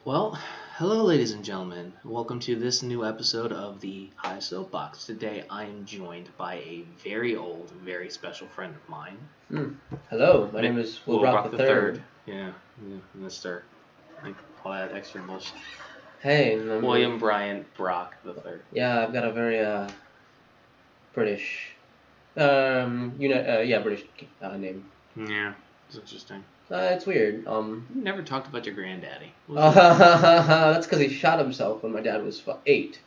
Well, hello, ladies and gentlemen. Welcome to this new episode of the Soapbox. Today, I am joined by a very old, very special friend of mine. Hello, my name is Will Brock the Third. Yeah, Mr. Like all that extra bullshit. Hey, William Bryant Brock the Third. Yeah, I've got a very British, British name. Yeah, it's interesting. It's weird. You never talked about your granddaddy. That's because he shot himself when my dad was 8.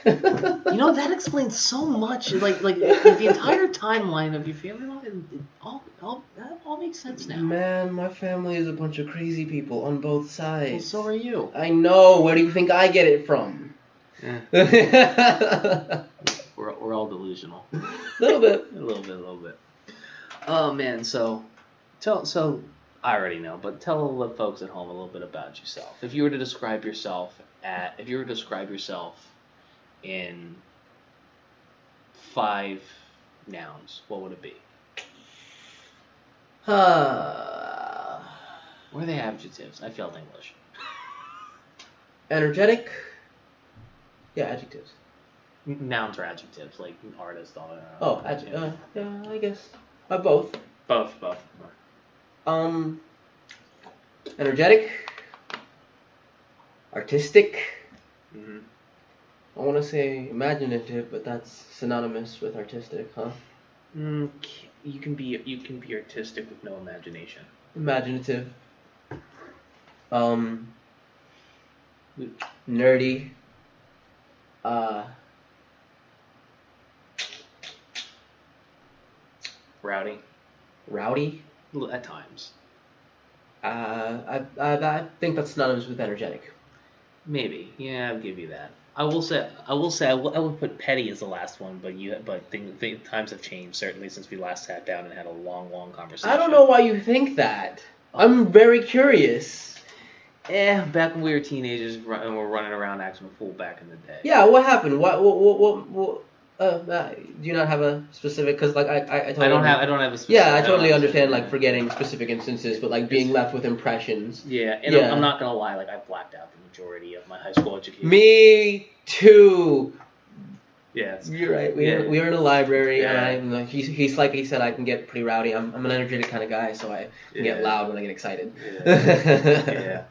That explains so much. Like the entire timeline of your family, that all makes sense now. Man, my family is a bunch of crazy people on both sides. Well, so are you. I know. Where do you think I get it from? Yeah. We're all delusional. A little bit. Oh man, so I already know, but tell the folks at home a little bit about yourself. If you were to describe yourself in 5 nouns, what would it be? Or are they adjectives? I failed English. Energetic? Yeah, adjectives. Nouns or adjectives, like artist, all that. Oh, adjectives. Yeah, I guess. Both. Both. Energetic. Artistic. Mm-hmm. I want to say imaginative, but that's synonymous with artistic, huh? You can be artistic with no imagination. Imaginative. Nerdy. Rowdy. At times. I think that's synonymous with energetic. Maybe. Yeah, I'll give you that. I would put petty as the last one, but times have changed certainly since we last sat down and had a long conversation. I don't know why you think that. I'm very curious. Back when we were teenagers and we're running around acting a fool back in the day. Yeah, what happened? What do you not have a specific? Because like I don't have a specific. Yeah, I totally understand like forgetting specific instances, but like being left with impressions. Yeah, and I'm not gonna lie, like I blacked out the majority of my high school education. Me too. Yeah, you're right. We were in a library, and he's like he said, I can get pretty rowdy. I'm an energetic kind of guy, so I can get loud when I get excited. Yeah.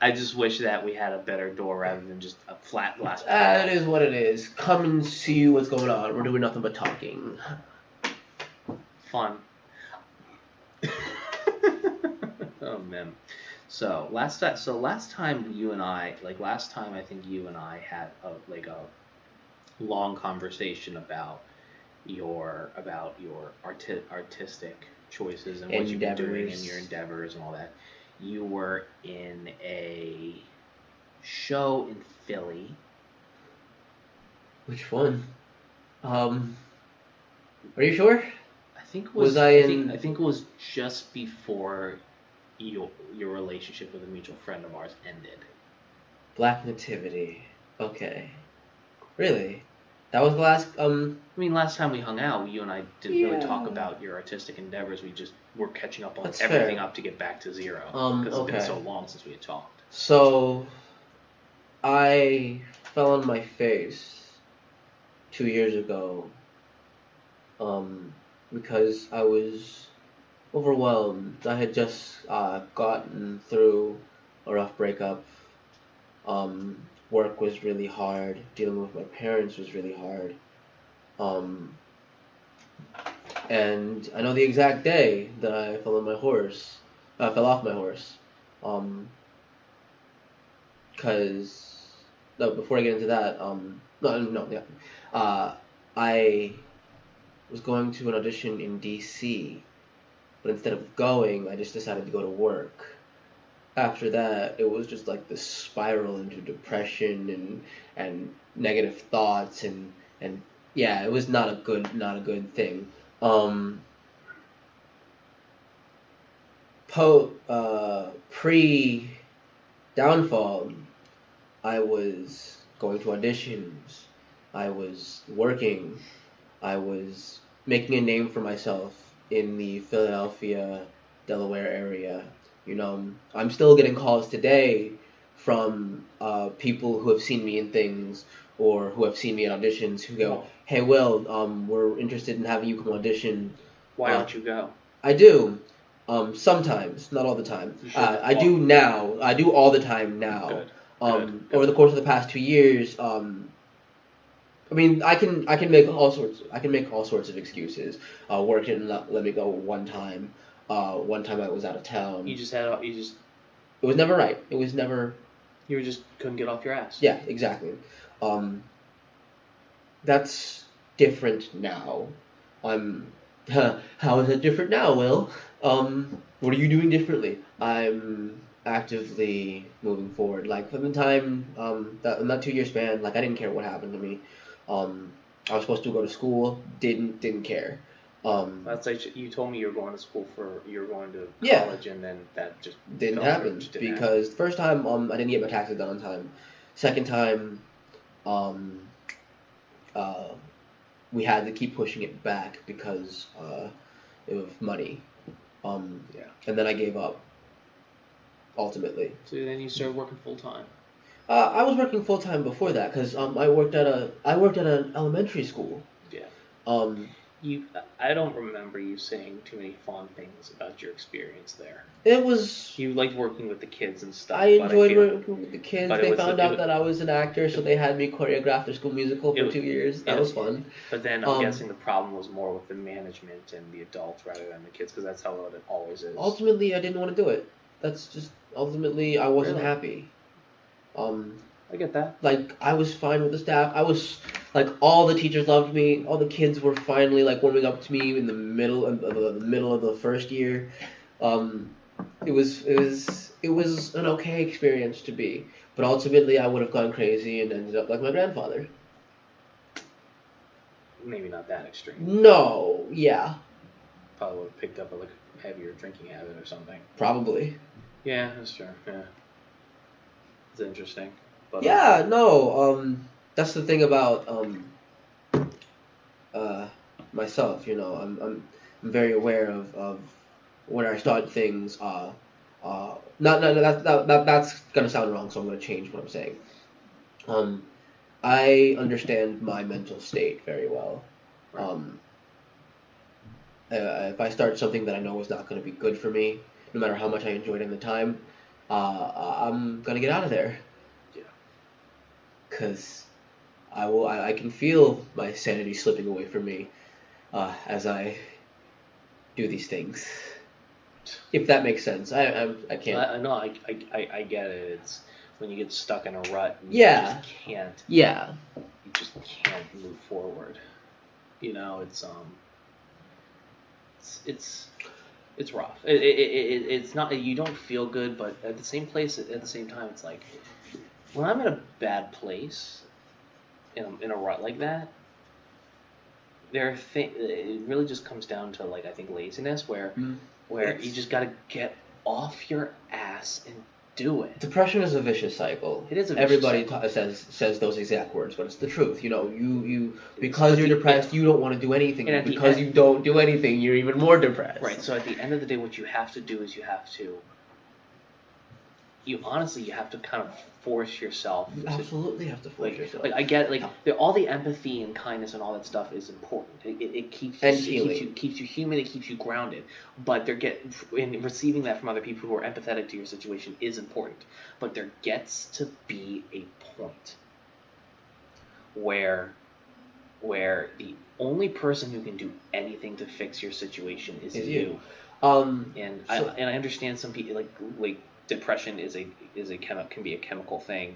I just wish that we had a better door rather than just a flat glass. It is what it is. Come and see what's going on. We're doing nothing but talking. Fun. Oh man. So last time I think you and I had a long conversation about your artistic choices and what you've been doing in your endeavors and all that. You were in a show in Philly. Which one? Are you sure? I think it was just before your relationship with a mutual friend of ours ended. Black Nativity. Okay. Really? That was the last. Last time we hung out, you and I didn't really talk about your artistic endeavors. We just were catching up on everything up to get back to zero because it's been so long since we had talked. So, I fell on my face 2 years ago, because I was overwhelmed. I had just gotten through a rough breakup. Work was really hard. Dealing with my parents was really hard. And I know the exact day that I fell off my horse. Before I get into that, I was going to an audition in DC, but instead of going, I just decided to go to work. After that, it was just like this spiral into depression and negative thoughts and yeah, it was not a good thing. Pre-downfall, I was going to auditions, I was working, I was making a name for myself in the Philadelphia, Delaware area. You know, I'm still getting calls today from people who have seen me in things or who have seen me at auditions who go, "Hey, Will, we're interested in having you come audition." Why don't you go? I do. Sometimes, not all the time. I do now. I do all the time now. Good. Over the course of the past 2 years, I mean, I can make all sorts. I can make all sorts of excuses. Work didn't let me go one time. One time I was out of town. It was never right. It was never. You just couldn't get off your ass. Yeah, exactly. That's different now. How is it different now, Will? What are you doing differently? I'm actively moving forward. Like from the time in that 2 year span, like I didn't care what happened to me. I was supposed to go to school, didn't care. That's like you told me you were going to college, and then that just didn't happen because the first time I didn't get my taxes done on time. Second time, we had to keep pushing it back because of money. And then I gave up. Ultimately. So then you started working full time. I was working full time before that because I worked at an elementary school. Yeah. I don't remember you saying too many fond things about your experience there. It was. You liked working with the kids and stuff. I enjoyed working with the kids. They found out that I was an actor, so they had me choreograph their school musical for 2 years. That was fun. But then I'm guessing the problem was more with the management and the adults rather than the kids, because that's how it always is. Ultimately, I didn't want to do it. That's just ultimately I wasn't happy. I get that. Like I was fine with the staff. I was like all the teachers loved me. All the kids were finally like warming up to me in the middle of the first year. It was an okay experience to be, but ultimately I would have gone crazy and ended up like my grandfather. Maybe not that extreme. No, yeah. Probably would have picked up a heavier drinking habit or something. Probably. Yeah, that's true. Yeah. It's interesting. But, yeah, no. That's the thing about myself. You know, I'm very aware of when I start things. That's gonna sound wrong, so I'm gonna change what I'm saying. I understand my mental state very well. Right. If I start something that I know is not going to be good for me, no matter how much I enjoyed in the time, I'm gonna get out of there. Yeah. Cause I can feel my sanity slipping away from me as I do these things. If that makes sense, I can't. No, I get it. It's when you get stuck in a rut. And Yeah. You just can't. Yeah. You just can't move forward. You know, it's rough. It's not, you don't feel good, but at the same time, it's like when I'm in a bad place, in a rut like that, it really just comes down to like I think laziness, where you just gotta get off your ass and do it. Depression is a vicious cycle. It is a vicious Everybody says those exact words, but it's the truth. You know, you because you're depressed, you don't want to do anything. And because you don't do anything, you're even more depressed. Right. So at the end of the day, what you have to do is you have to kind of force yourself. You absolutely have to force yourself. Like I get it, like all the empathy and kindness and all that stuff is important. It keeps you human. It keeps you grounded. But in receiving that from other people who are empathetic to your situation is important. But there gets to be a point where the only person who can do anything to fix your situation is you. And I understand some people like depression can be a chemical thing.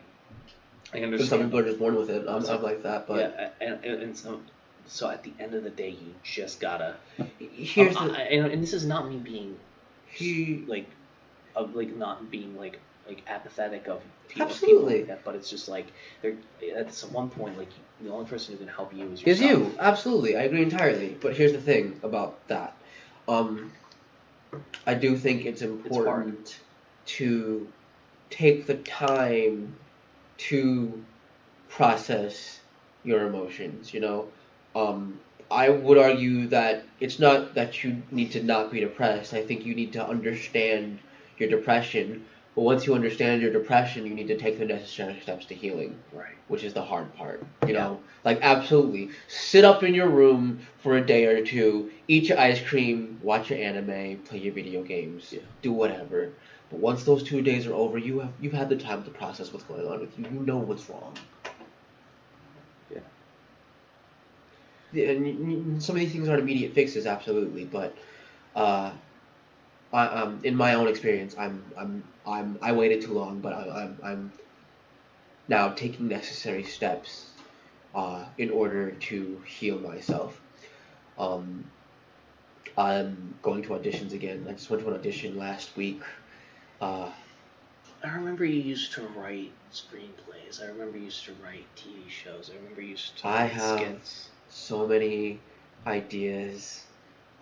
I understand. Some people are just born with it. I'm like that, but yeah, and so at the end of the day, you just gotta. And this is not me being not being like apathetic of people like that, but it's just like at some one point, like the only person who can help you is yourself. Is you. Absolutely, I agree entirely. But here's the thing about that. I do think it's important to take the time to process your emotions, you know. I would argue that it's not that you need to not be depressed. I think you need to understand your depression, But once you understand your depression, you need to take the necessary steps to healing. Right. Which is the hard part. You know? Like, absolutely. Sit up in your room for a day or two, eat your ice cream, watch your anime, play your video games, do whatever. But once those 2 days are over, you've had the time to process what's going on with you. You know what's wrong. Yeah. And some of these things aren't immediate fixes, absolutely, but in my own experience, I waited too long, but I'm now taking necessary steps in order to heal myself. I'm going to auditions again. I just went to an audition last week. I remember you used to write screenplays. I remember you used to write TV shows. I remember you used to write skits. So many ideas,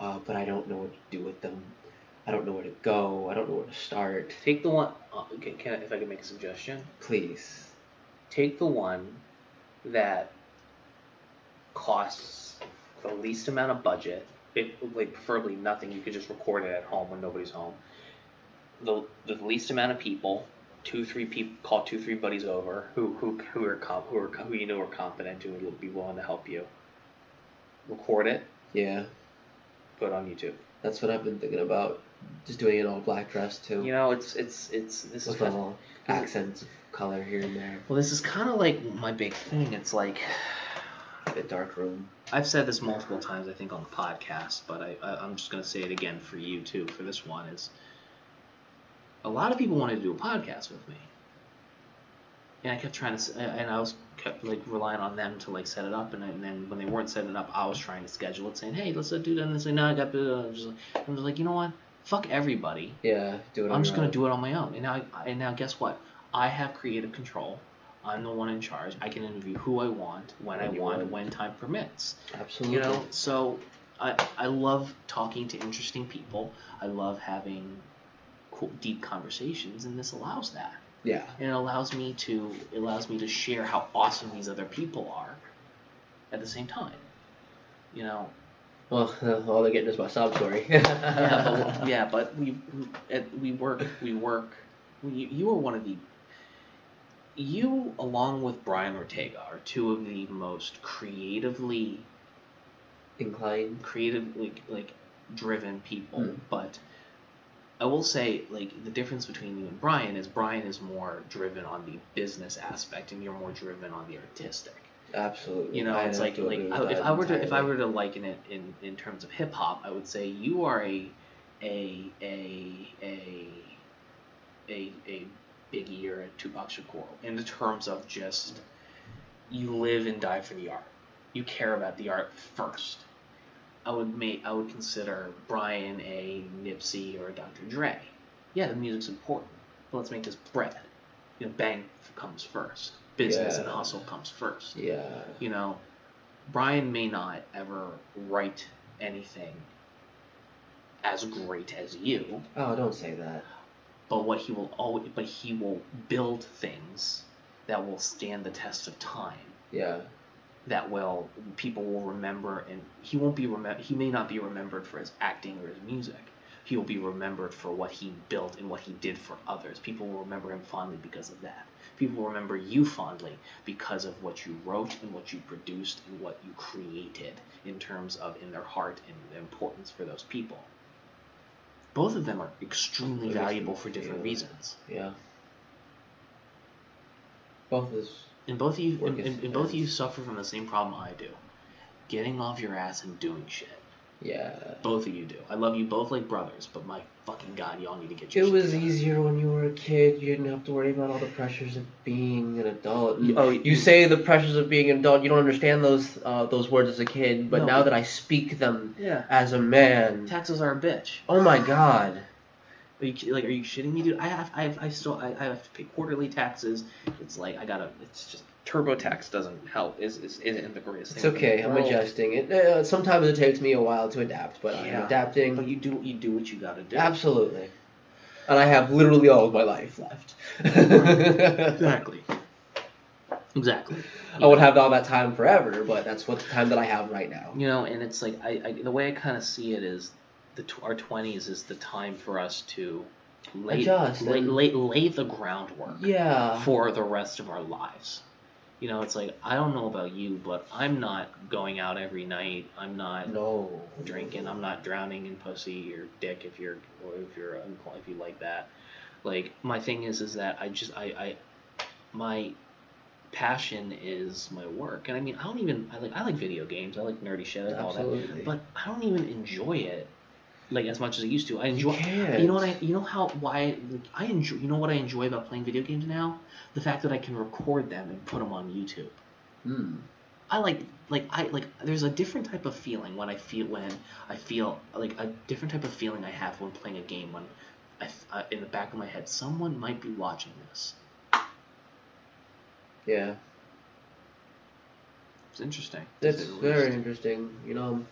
but I don't know what to do with them. I don't know where to go. I don't know where to start. Take the one. If I could make a suggestion, please. Take the one that costs the least amount of budget. Preferably nothing. You could just record it at home when nobody's home. The least amount of people. 2-3 people. Call 2-3 buddies over who you know are competent and will be willing to help you. Record it. Yeah. Put it on YouTube. That's what I've been thinking about. Just doing an all black dress too. You know, this is kind of accents of color here and there. Well, this is kind of like my big thing. It's like a dark room. I've said this multiple times, I think, on the podcast, but I'm just gonna say it again for you too. For this one, is a lot of people wanted to do a podcast with me, and I kept trying to, and I kept relying on them to set it up, and then when they weren't setting it up, I was trying to schedule it, saying, hey, let's do that, and they say, no, I got to. I'm just like, you know what? Fuck everybody. Yeah, do it. I'm just gonna do it on my own, and now guess what? I have creative control. I'm the one in charge. I can interview who I want, when I want, when time permits. Absolutely. You know, so I love talking to interesting people. I love having deep conversations, and this allows that. Yeah. And it allows me to share how awesome these other people are at the same time. You know. Well, all they're getting is my sob story. but we work. You are one of the. You, along with Brian Ortega, are two of the most creatively inclined, driven people. But I will say, the difference between you and Brian is more driven on the business aspect, and you're more driven on the artistic. Absolutely. You know, it's if I were to liken it in terms of hip hop, I would say you are a Biggie or a Tupac Shakur in the terms of just you live and die for the art. You care about the art first. I would consider Brian a Nipsey or a Dr. Dre. Yeah, the music's important, but let's make this bread. You know, bang comes first. Business and hustle comes first. Yeah. You know, Brian may not ever write anything as great as you. Oh, don't say that. But he will build things that will stand the test of time. Yeah. That people will remember, and he may not be remembered for his acting or his music. He will be remembered for what he built and what he did for others. People will remember him fondly because of that. People will remember you fondly because of what you wrote and what you produced and what you created in terms of in their heart and the importance for those people. Both of them are extremely valuable for different reasons. Yeah. Both of you suffer from the same problem I do. Getting off your ass and doing shit. Yeah. Both of you do. I love you both like brothers, but my fucking God, y'all need to get your shit together. It was together. easier when you were a kid. You didn't have to worry about all the pressures of being an adult. You say the pressures of being an adult. You don't understand those words as a kid, but now that I speak them as a man. Taxes are a bitch. Oh my God. Are you shitting me, dude? I have to pay quarterly taxes. It's just TurboTax doesn't help. Isn't the greatest thing. It's okay. I'm adjusting it. Sometimes it takes me a while to adapt, but I'm adapting. But you do what you gotta do. Absolutely. And I have literally all of my life left. Exactly. I would have all that time forever, but that's what the time that I have right now. You know, and it's the way I kind of see it is our 20s is the time for us to lay the groundwork for the rest of our lives. You know, it's like, I don't know about you, but I'm not going out every night. I'm not drinking. I'm not drowning in pussy or dick if you like that. Like, my thing is that my passion is my work. And I mean, I like video games. I like nerdy shit. I like all that. But I don't even enjoy it like as much as I used to. I enjoy. You know what you know what I enjoy about playing video games now? The fact that I can record them and put them on YouTube. There's a different type of feeling when I feel like a different type of feeling I have when playing a game when in the back of my head someone might be watching this. Yeah. It's interesting. It's very interesting. You know,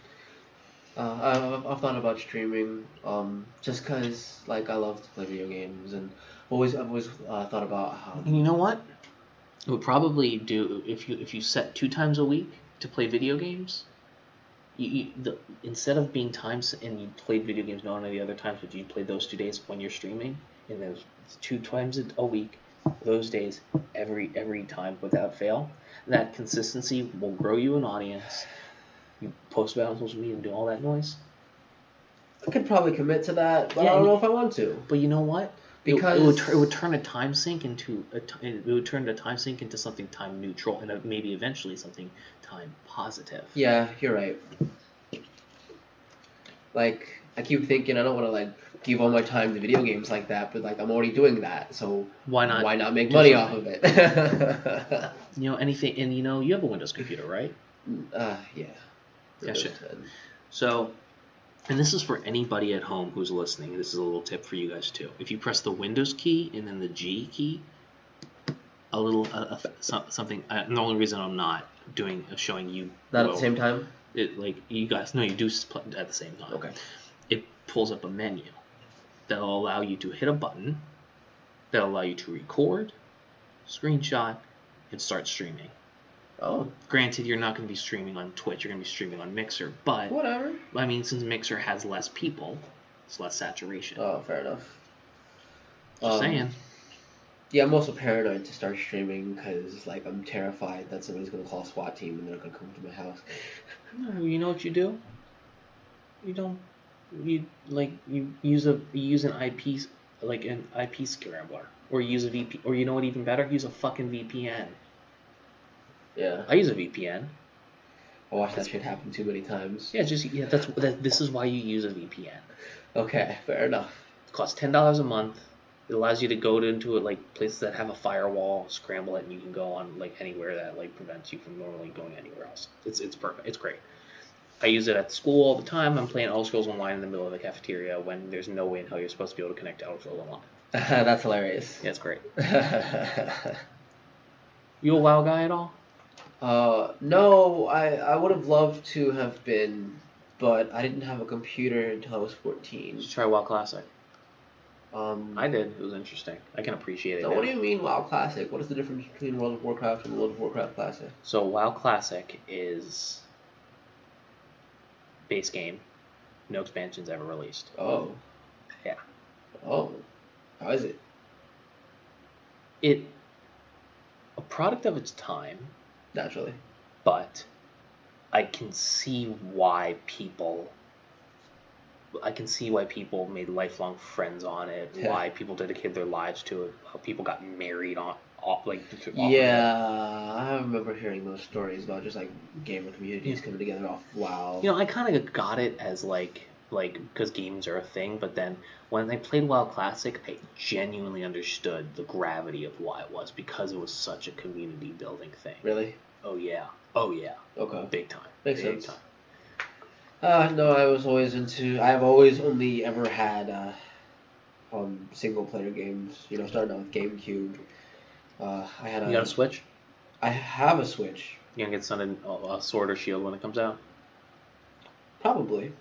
I've thought about streaming, just cause like I love to play video games, and I've always thought about how. And you know what? It would probably do if you set 2 times a week to play video games. Instead of being times and you played video games not only the other times, but you played those 2 days when you're streaming, and those 2 times a week, those days every time without fail. That consistency will grow you an audience. You post about on social media and do all that noise. I could probably commit to that, but I don't know if I want to. But you know what? Because it would turn a time sink into something time neutral and maybe eventually something time positive. Yeah, you're right. Like, I keep thinking I don't want to like give all my time to video games like that, but like I'm already doing that, so why not make money off of it? You know, anything, and you know, you have a Windows computer, right? Yeah. Gotcha. So, and this is for anybody at home who's listening. This is a little tip for you guys too. If you press the Windows key and then the G key, something. The only reason I'm not showing you not at the same time. Like you guys know, you do at the same time. Okay. It pulls up a menu that'll allow you to hit a button that'll allow you to record, screenshot, and start streaming. Oh. Granted, you're not going to be streaming on Twitch. You're going to be streaming on Mixer, but whatever. I mean, since Mixer has less people, it's less saturation. Oh, fair enough. Just saying. Yeah, I'm also paranoid to start streaming because, like, I'm terrified that somebody's going to call a SWAT team and they're going to come to my house. No, you know what you do? You use an IP scrambler, or use a VPN, or you know what, even better, use a fucking VPN. Yeah. I use a VPN. I watched that shit happen too many times. Yeah, this is why you use a VPN. Okay, fair enough. It costs $10 a month. It allows you to go into like places that have a firewall, scramble it, and you can go on like anywhere that like prevents you from normally going anywhere else. It's perfect. It's great. I use it at school all the time. I'm playing Elder Scrolls Online in the middle of the cafeteria when there's no way in hell you're supposed to be able to connect to Elder Scrolls Online. That's hilarious. Yeah, it's great. You a WoW guy at all? No, I would have loved to have been, but I didn't have a computer until I was 14. Did you try WoW Classic? I did. It was interesting. I can appreciate it. So what do you mean WoW Classic? What is the difference between World of Warcraft and World of Warcraft Classic? So WoW Classic is base game, no expansions ever released. Oh. Yeah. Oh. How is it? A product of its time. Naturally. But I can see why people made lifelong friends on it, why people dedicated their lives to it, how people got married yeah, I remember hearing those stories about just like gamer communities coming together off WoW. You know, I kind of got it as like because games are a thing, but then when I played WoW Classic, I genuinely understood the gravity of why it was, because it was such a community building thing. Really? Oh yeah. Okay. Big time. Makes sense. No, I've always only ever had single player games. You know, starting out with GameCube. You got a Switch? I have a Switch. You gonna get a Sword or Shield when it comes out? Probably.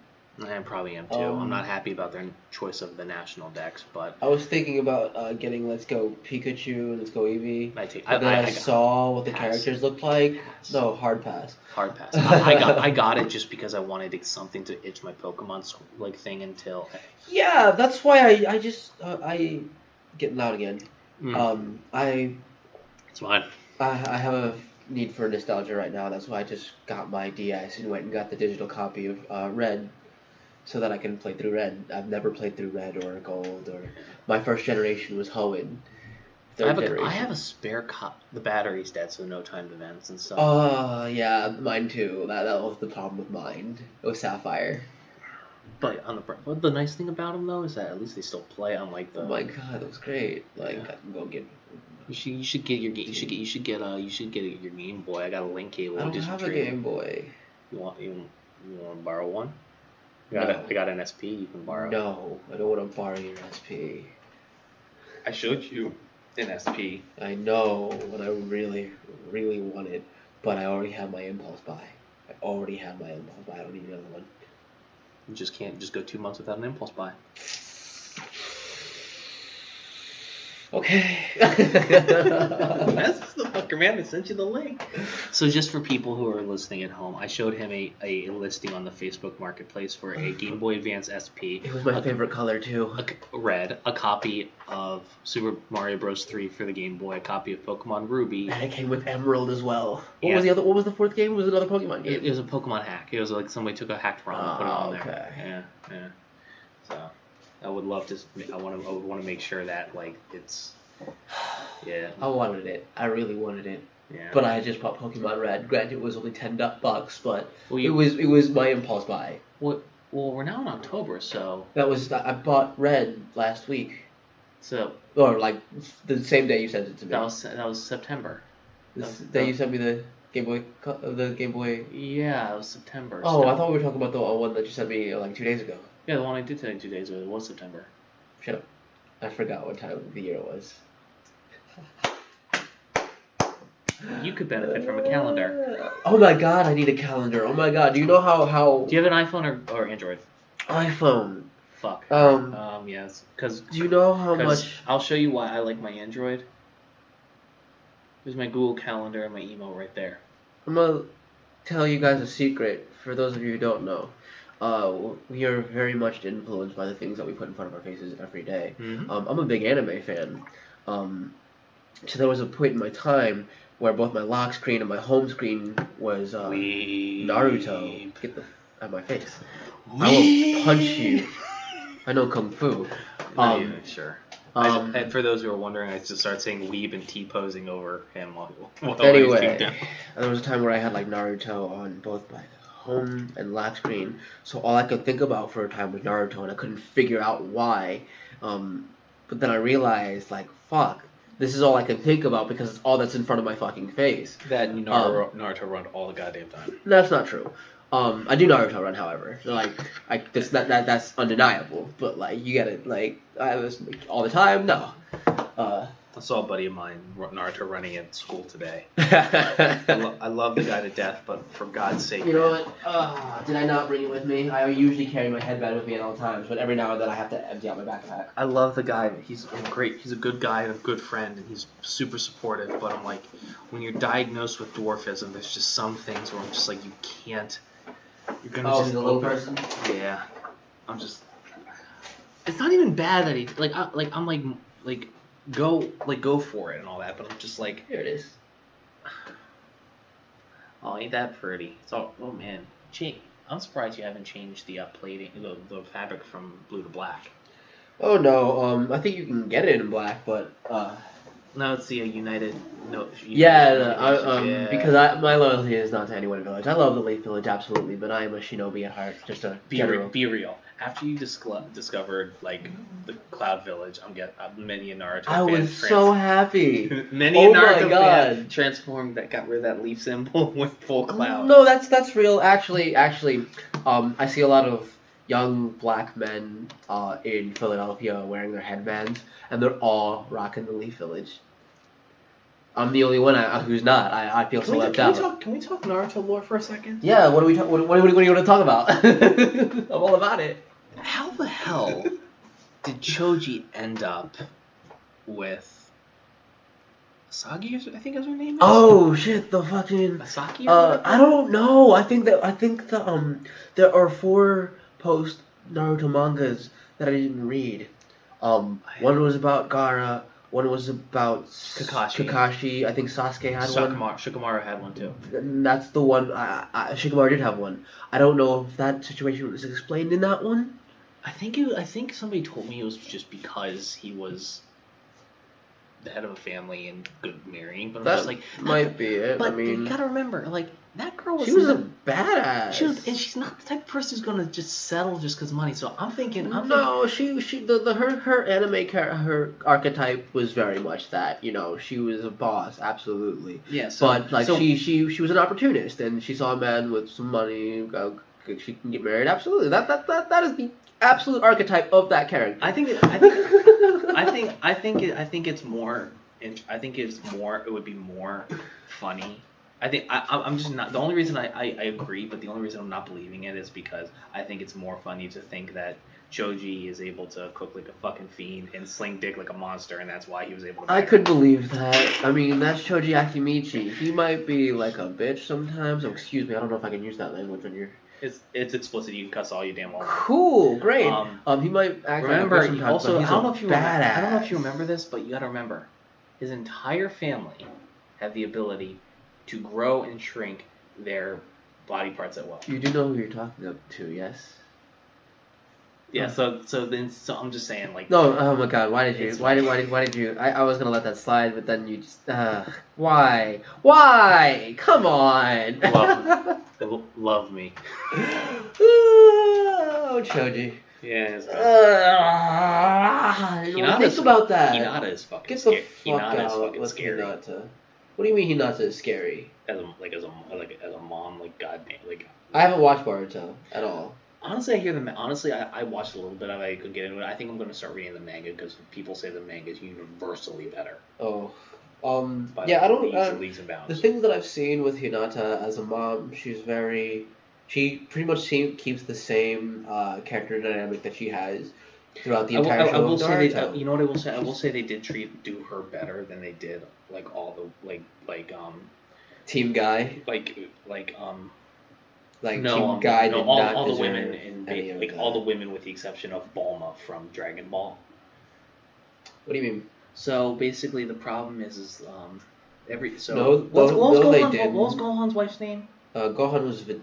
I probably am too. I'm not happy about their choice of the national dex, but I was thinking about getting Let's Go Pikachu and Let's Go Eevee. But then I saw what the characters looked like. No, hard pass. Hard pass. I got it just because I wanted something to itch my Pokemon like thing until. Yeah, that's why I just I get loud again. It's fine. I have a need for nostalgia right now. That's why I just got my DS and went and got the digital copy of Red, so that I can play through Red. I've never played through Red or Gold, or my first generation was Hoenn. I have a spare cup. The battery's dead, so no timed events and stuff. Yeah, mine too. That was the problem with mine. It was Sapphire. But the nice thing about them though is that at least they still play. Unlike the. Oh my god, that was great. Like I can go get. You should get your game. You should get your Game Boy. I got a link cable. I don't have a Game Boy. You want to borrow one? I got an SP you can borrow. No, I don't want to borrow your SP. I showed you an SP. I know, but I really, really want it. But I already have my impulse buy. I don't need another one. You just can't just go 2 months without an impulse buy. Okay. That's the fucker, man. I sent you the link. So just for people who are listening at home, I showed him a listing on the Facebook Marketplace for a Game Boy Advance SP. It was my favorite color too. Red. A copy of Super Mario Bros. 3 for the Game Boy. A copy of Pokemon Ruby. And it came with Emerald as well. What was the fourth game? Was it another Pokemon game? It was a Pokemon hack. It was like somebody took a hacked ROM and put it on there. Yeah. So. I would love to. I would want to make sure that like it's. Yeah. I wanted it. I really wanted it. Yeah. But I just bought Pokemon Red. Granted, it was only $10, but it was my impulse buy. Well, we're now in October, so. I bought Red last week. So. Or like the same day you sent it to me. That was September. The day you sent me the Game Boy. Yeah, it was September. Oh, so. I thought we were talking about the one that you sent me like 2 days ago. Yeah, the one I did today 2 days ago. It was September. Shut up. I forgot what time of the year it was. You could benefit from a calendar. Oh my god, I need a calendar. Oh my god, do you know how... Do you have an iPhone or Android? iPhone. Fuck. Yes. Cause, do you know how much... I'll show you why I like my Android. There's my Google Calendar and my email right there. I'm gonna tell you guys a secret, for those of you who don't know. We are very much influenced by the things that we put in front of our faces every day. Mm-hmm. I'm a big anime fan. So there was a point in my time where both my lock screen and my home screen was Naruto. Get the out of my face. I will punch you. I know Kung Fu. Sure. And for those who are wondering, I just started saying weeb and T-posing over him. Anyway, there was a time where I had like Naruto on both my home and lock screen, so all I could think about for a time was Naruto, and I couldn't figure out why. But then I realized, like, fuck, this is all I can think about because it's all that's in front of my fucking face. That Naruto run all the goddamn time. That's not true. I do Naruto run, however. Like, that's undeniable. But like, you get it. Like, I have this all the time. No. I saw a buddy of mine, Naruto, running at school today. I love the guy to death, but for God's sake. You know what? Did I not bring it with me? I usually carry my headband with me at all times, but every now and then I have to empty out my backpack. I love the guy. He's great. He's a good guy and a good friend, and he's super supportive. But I'm like, when you're diagnosed with dwarfism, there's just some things where I'm just like, you can't. You're gonna just the little person. Yeah. I'm just. It's not even bad that he go for it and all that, but I'm just like, here it is. Oh, ain't that pretty? It's all, oh man, I'm surprised you haven't changed the plating, the fabric from blue to black. Oh no, I think you can get it in black, but no, it's the United. No. Because my loyalty is not to anyone in Village. I love the Leaf Village absolutely, but I am a shinobi at heart. Just a be real. After you discovered like the Cloud Village, many a Naruto. I was so happy. Many a Naruto fan transformed that got rid of that leaf symbol with full Cloud. No, that's real. Actually, I see a lot of young black men in Philadelphia wearing their headbands, and they're all rocking the Leaf Village. I'm the only one who's not. I feel so left out. Can we talk Naruto lore for a second? Yeah, what are you going to talk about? I'm all about it. How the hell did Choji end up with Asagi? I think is her name. Oh shit! The fucking Asaki. I don't know. I think the there are 4 post Naruto mangas that I didn't read. One was about Gaara. One was about Kakashi. I think Sasuke had one. Shikamaru had one too. And that's the one. Shikamaru did have one. I don't know if that situation was explained in that one. I think somebody told me it was just because he was the head of a family and good marrying, but I'm just like might be it. But I mean, you gotta remember, like that girl was. She was a badass. And she's not the type of person who's gonna just settle just because money. So I'm thinking. Her anime her archetype was very much that. You know, she was a boss, absolutely. Yeah. She was an opportunist, and she saw a man with some money. She can get married. Absolutely. That is the absolute archetype of that character. I think it's more. It would be more funny. I'm just not. The only reason I agree, but the only reason I'm not believing it is because I think it's more funny to think that Choji is able to cook like a fucking fiend and sling dick like a monster, and that's why he was able to. I could believe that. I mean, that's Choji Akimichi. He might be like a bitch sometimes. Oh, excuse me. I don't know if I can use that language on your. It's explicit. You can cuss all you damn well. Cool, great. He might act remember, like a sometimes, also, but he's I don't know if you badass. remember. I don't know if you remember this, but you got to remember, his entire family have the ability to grow and shrink their body parts at will. You do know who you're talking to, yes? Yeah. So I'm just saying, like. No. Oh my God. Why did you? Why did you? I was gonna let that slide, but then you just. Why? Why? Come on. Love me. Oh, Choji. Yeah. Think about that. Hinata is fucking scary. Hinata is fucking scary. Hinata. What do you mean Hinata is scary? As a mom, like goddamn, like. I haven't watched Boruto at all. Honestly, I watched a little bit of it. I could get into it. I think I'm going to start reading the manga because people say the manga is universally better. Oh. Yeah, I don't. Leagues and bounds. The things that I've seen with Hinata as a mom, she pretty much keeps the same character dynamic that she has throughout the entire show. I will say, you know what I will say? I will say they did do her better than they did like all the Team Guy. All the women all the women with the exception of Bulma from Dragon Ball. What do you mean? So basically, the problem is what was Gohan's wife's name? Gohan was with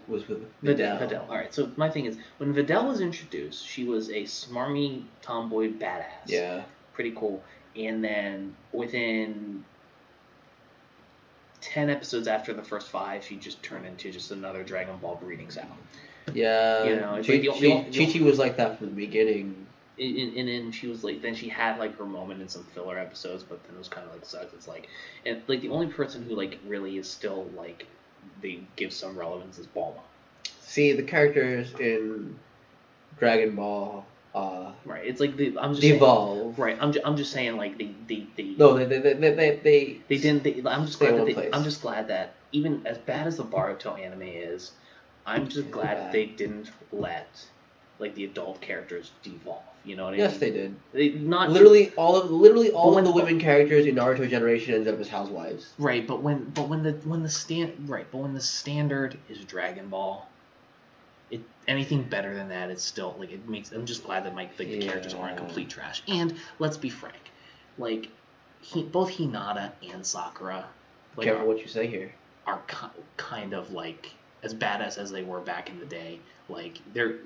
Videl. Videl. All right. So my thing is, when Videl was introduced, she was a smarmy tomboy badass. Yeah. Pretty cool. And then within 10 episodes after the first 5, she just turned into just another Dragon Ball breeding sow. Yeah. You know, Chi-Chi was like that from the beginning. And then she was like, then she had like her moment in some filler episodes, but then it was kind of like sucked. It's like, and like the only person who like really is still like they give some relevance is Bulma. See, the characters in Dragon Ball. Right, it's like I'm just evolve. Right, I'm just saying like they didn't. I'm just glad that even as bad as the Boruto anime is, I'm just glad that they didn't let like the adult characters devolve. You know what I mean? Yes, they did. All of the women characters in Naruto generation ended up as housewives. Right, but when the standard is Dragon Ball, anything better than that is still like it makes. I'm just glad that the characters aren't complete trash. And let's be frank, like both Hinata and Sakura, like, careful what you say here, are kind of like as badass as they were back in the day. Like they're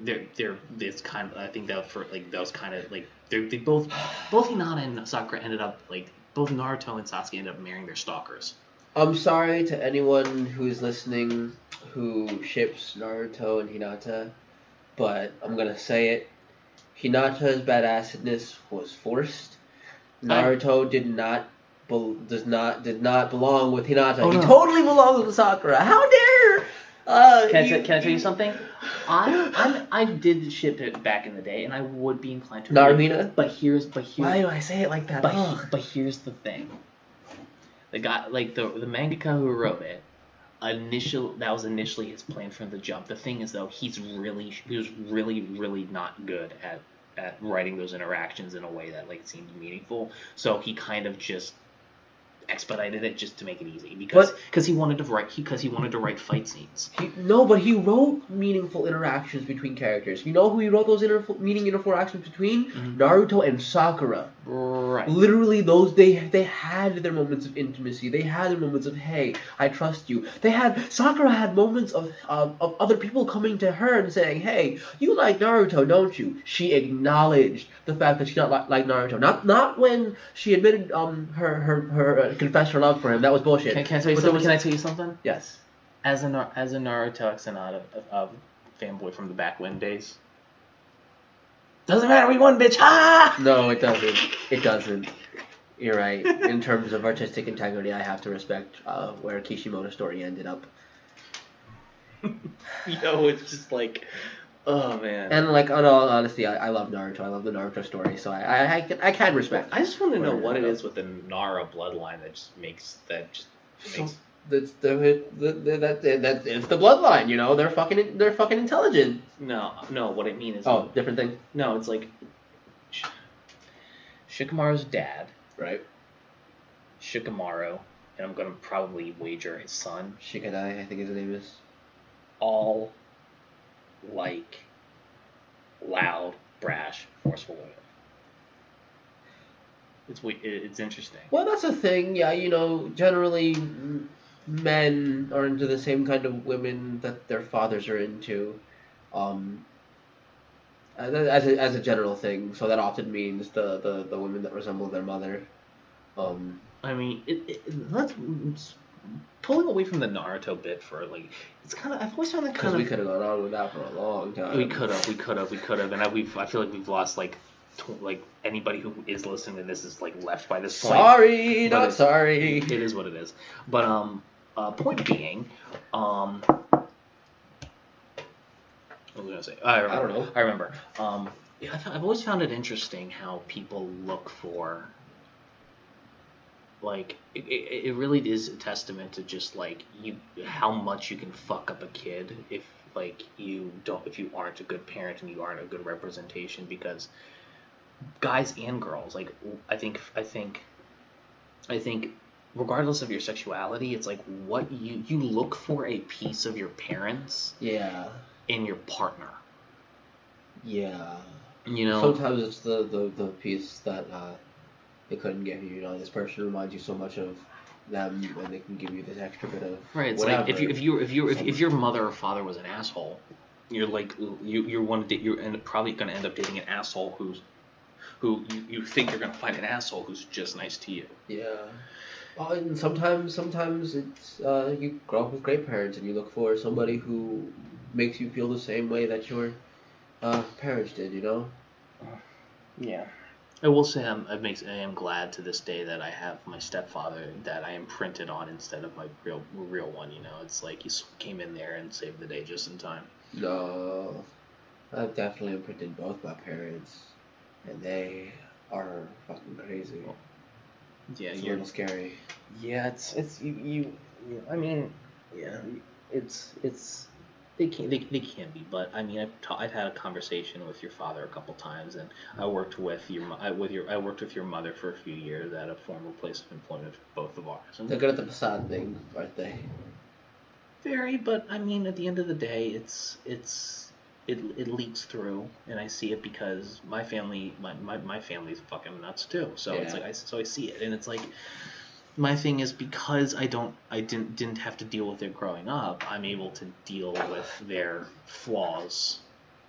it's kind of, I think that for like those kind of like they both Hinata and Sakura ended up like both Naruto and Sasuke ended up marrying their stalkers. I'm sorry to anyone who's listening who ships Naruto and Hinata, but I'm gonna say it. Hinata's badassedness was forced. Naruto did not belong with Hinata. Oh, no. He totally belongs with Sakura. How dare! Can I tell you something? I did ship it back in the day, and I would be inclined to. Naruto. But here's. Why do I say it like that? But here's the thing. The guy, like the mangaka who wrote it, that was initially his plan from the jump. The thing is though, he was really not good at writing those interactions in a way that like seemed meaningful. So he kind of just expedited it just to make it easy because he wanted to write fight scenes. But he wrote meaningful interactions between characters. You know who he wrote those meaningful interactions between? Mm-hmm. Naruto and Sakura. Right. Literally, they had their moments of intimacy. They had their moments of, hey, I trust you. Sakura had moments of other people coming to her and saying, hey, you like Naruto, don't you? She acknowledged the fact that she not like Naruto. Not when she admitted her confessed her love for him. That was bullshit. Can I tell you something? Can I tell you something? Yes. As a Naruto Exanata fanboy from the backwind days. Doesn't matter, we won, bitch! Ah! No, it doesn't. It doesn't. You're right. In terms of artistic integrity, I have to respect where Kishimoto's story ended up. Yo, it's just like, oh man. And like, in all honesty, I love Naruto. I love the Naruto story, so I can respect. I just want to know what it is with the Nara bloodline that makes. It's the bloodline, you know. They're fucking intelligent. No. What I mean is. Oh, different thing. No, it's like Shikamaru's dad, right? Shikamaru, and I'm gonna probably wager his son. Shikadai, I think his name is. All like loud, brash, forceful women. It's interesting. Well, that's a thing. Yeah, you know, generally men are into the same kind of women that their fathers are into, as a general thing. So that often means the women that resemble their mother. I mean, let's pulling away from the Naruto bit for like, it's kind of, I've always found that kind of. Because we could have gone on with that for a long time. We could have, and I feel like we've lost like anybody who is listening to this is like left by this point. Sorry, not sorry. It is what it is. But point being, what was I gonna say? I don't know. I remember. I've always found it interesting how people look for. Like it really is a testament to just like how much you can fuck up a kid if you aren't a good parent and you aren't a good representation, because guys and girls, like I think regardless of your sexuality, it's like what you look for a piece of your parents in your partner. Yeah. You know, sometimes it's the piece that they couldn't give you. You know, this person reminds you so much of them, and they can give you this extra bit of right. It's whatever. like if your mother or father was an asshole, you're like you're probably gonna end up dating an asshole who you think you're gonna find an asshole who's just nice to you. Yeah. And sometimes it's you grow up with great parents and you look for somebody who makes you feel the same way that your parents did. You know. Yeah. I will say I am glad to this day that I have my stepfather that I imprinted on instead of my real one. You know, it's like he came in there and saved the day just in time. No, I've definitely imprinted both my parents, and they are fucking crazy. Well, yeah, it's a little scary. Yeah, it's you. I mean, yeah, it's. They can be, but I mean, I've had a conversation with your father a couple times, and I worked with your mother for a few years at a former place of employment for both of ours. And they're good at the facade thing, aren't they? Very, but I mean, at the end of the day, it leaks through, and I see it because my family, my family's fucking nuts too. So it's like I see it, and it's like. My thing is because I didn't have to deal with it growing up, I'm able to deal with their flaws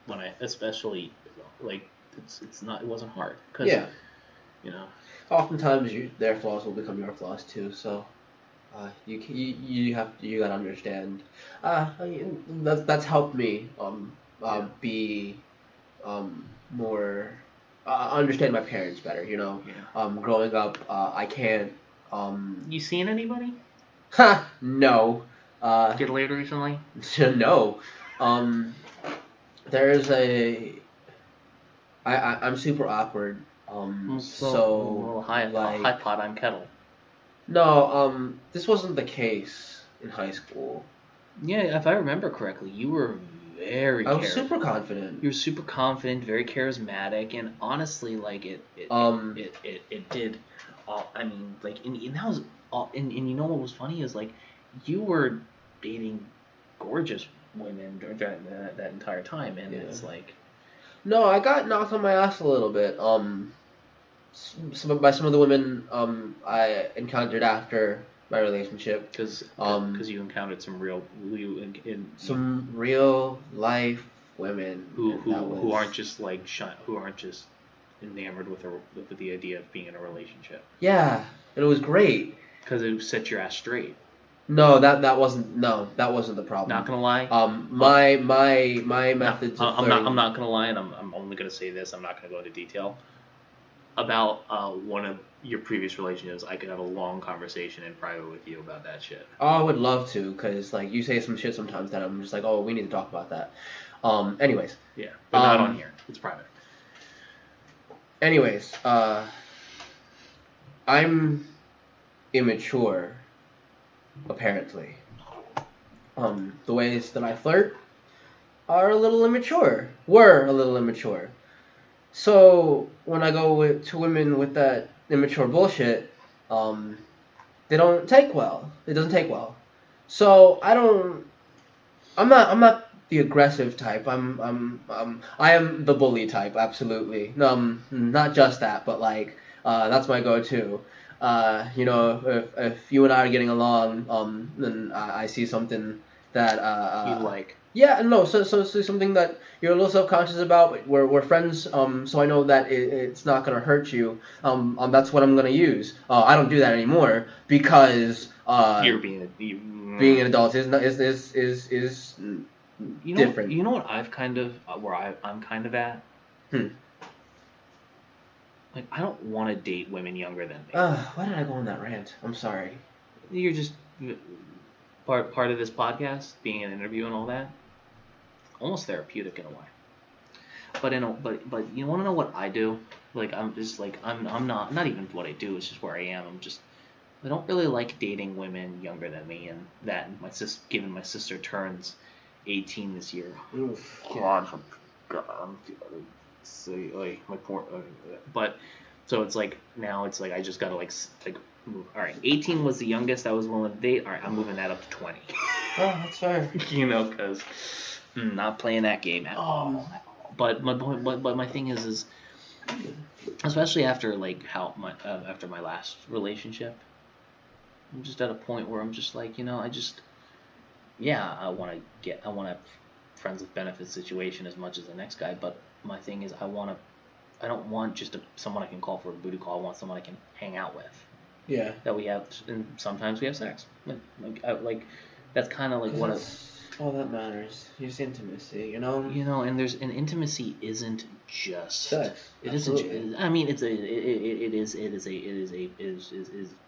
when especially like it wasn't hard. Cause, you know. Oftentimes their flaws will become your flaws too. So, you gotta understand. That's helped me be more understand my parents better. You know. Yeah. Growing up, I can't. You seen anybody? Ha! No. Get laid recently? No. There's I'm super awkward. So high pot on kettle. No, this wasn't the case in high school. Yeah, if I remember correctly, you were I was super confident. You were super confident, very charismatic, and honestly, like it did. I mean, like, and that was all. And you know what was funny is like, you were dating gorgeous women during that entire time, and it's like. No, I got knocked on my ass a little bit. By some of the women I encountered after my relationship, because you encountered some real life women who aren't just like who aren't just enamored with the idea of being in a relationship. Yeah, and it was great because it set your ass straight. No, that wasn't the problem. Not gonna lie. My methods of flirting. I'm not gonna lie, and I'm only gonna say this. I'm not gonna go into detail about one of your previous relationships. I could have a long conversation in private with you about that shit. Oh, I would love to, cause like you say some shit sometimes that I'm just like, oh, we need to talk about that. Anyways. Yeah, but not on here. It's private. Anyways, I'm immature. Apparently, the ways that I flirt are a little immature. Were a little immature. So when I go to women with that immature bullshit, they don't take well. It doesn't take well. So I'm not the aggressive type. I am the bully type. Absolutely. Not just that, but like that's my go-to. You know, if you and I are getting along, then I see something that you like. Yeah, no, so something that you're a little self-conscious about. We're friends, so I know that it's not gonna hurt you. That's what I'm gonna use. I don't do that anymore because you're being an adult is different. You know what I've kind of I'm kind of at. Like, I don't want to date women younger than me. Why did I go on that rant? I'm sorry. You're just part of this podcast, being an interview and all that. Almost therapeutic in a way. But you want to know what I do? Like, I'm just like I'm not even what I do. It's just where I am. I don't really like dating women younger than me, and that given my sister turns 18 this year. Oof. God. My poor, but so it's like now it's like I just gotta like move. All right, 18 was the youngest I was willing to date. All right, I'm moving that up to 20. Oh, that's fair. You know, because not playing that game at all. But my thing is especially after like after my last relationship, I'm just at a point where I'm just like, you know, I want to friends with benefits situation as much as the next guy, but my thing is I don't want just someone I can call for a booty call. I want someone I can hang out with. Yeah. That we have, and sometimes we have sex. Like that's kind of like what all that matters. It's intimacy, you know. You know, and intimacy isn't just sex. It isn't. I mean, it is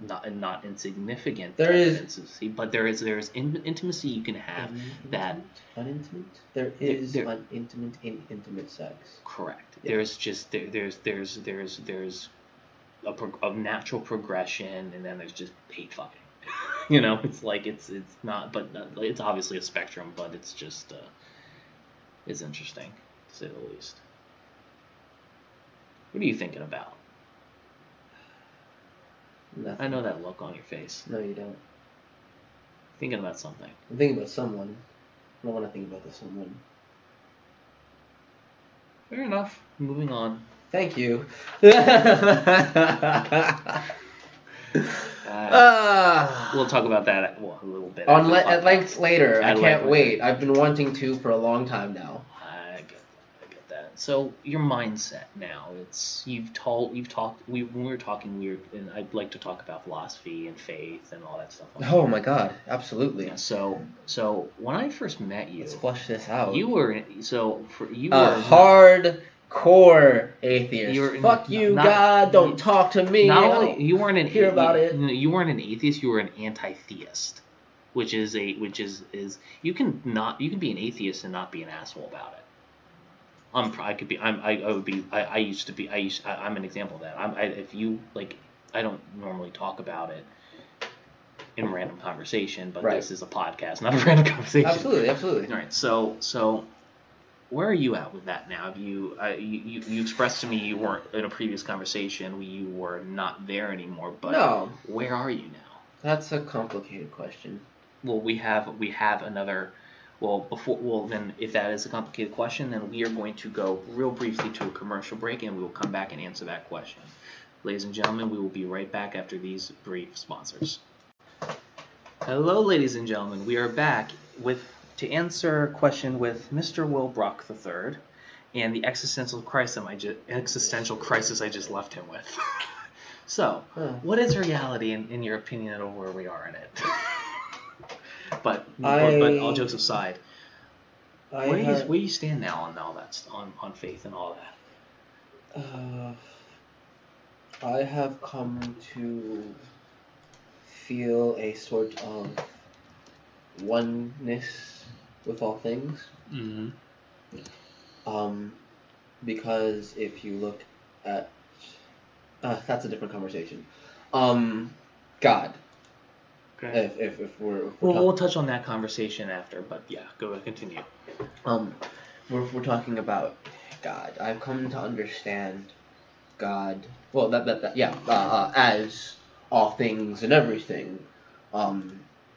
not insignificant. There is intimacy, but there is intimacy you can have that unintimate. There is unintimate in intimate sex. Correct. Yeah. There's a natural progression, and then there's just hate fucking. You know, it's like it's not, but it's obviously a spectrum, but it's just it's interesting to say the least. What are you thinking about? Nothing. I know that look on your face. No, you don't. Thinking about something. I'm thinking about someone. I don't want to think about the someone. Fair enough. Moving on. Thank you. We'll talk about that a little bit. At length later. I can't wait. I've been wanting to for a long time now. I get that. So your mindset now, when we were talking, and I'd like to talk about philosophy and faith and all that stuff. Oh my God, absolutely. Yeah, so when I first met you, let's flush this out. You were hardcore atheist. Fuck you, God! Don't talk to me. Not only you weren't hear about it. You weren't an atheist. You were an anti-theist, which is you can be an atheist and not be an asshole about it. I'm an example of that. If you like, I don't normally talk about it in random conversation, but right. this is a podcast, not a random conversation. Absolutely, absolutely. All right, so where are you at with that now? Have you expressed to me you weren't in a previous conversation, you were not there anymore, but no. Where are you now? That's a complicated question. Well, we have another. Then if that is a complicated question, then we are going to go real briefly to a commercial break, and we will come back and answer that question. Ladies and gentlemen, we will be right back after these brief sponsors. Hello, ladies and gentlemen. We are back to answer a question with Mr. Will Brock III and the existential crisis I just left him with. So, what is reality in your opinion and where we are in it? But all jokes aside, where do you stand now on all that, on faith and all that? I have come to feel a sort of oneness with all things. Mm-hmm. Because if you look at that's a different conversation. God. Okay. If we're we'll touch on that conversation after, but yeah, go ahead, continue. We're talking about God. I've come to understand God. Well, as all things and everything.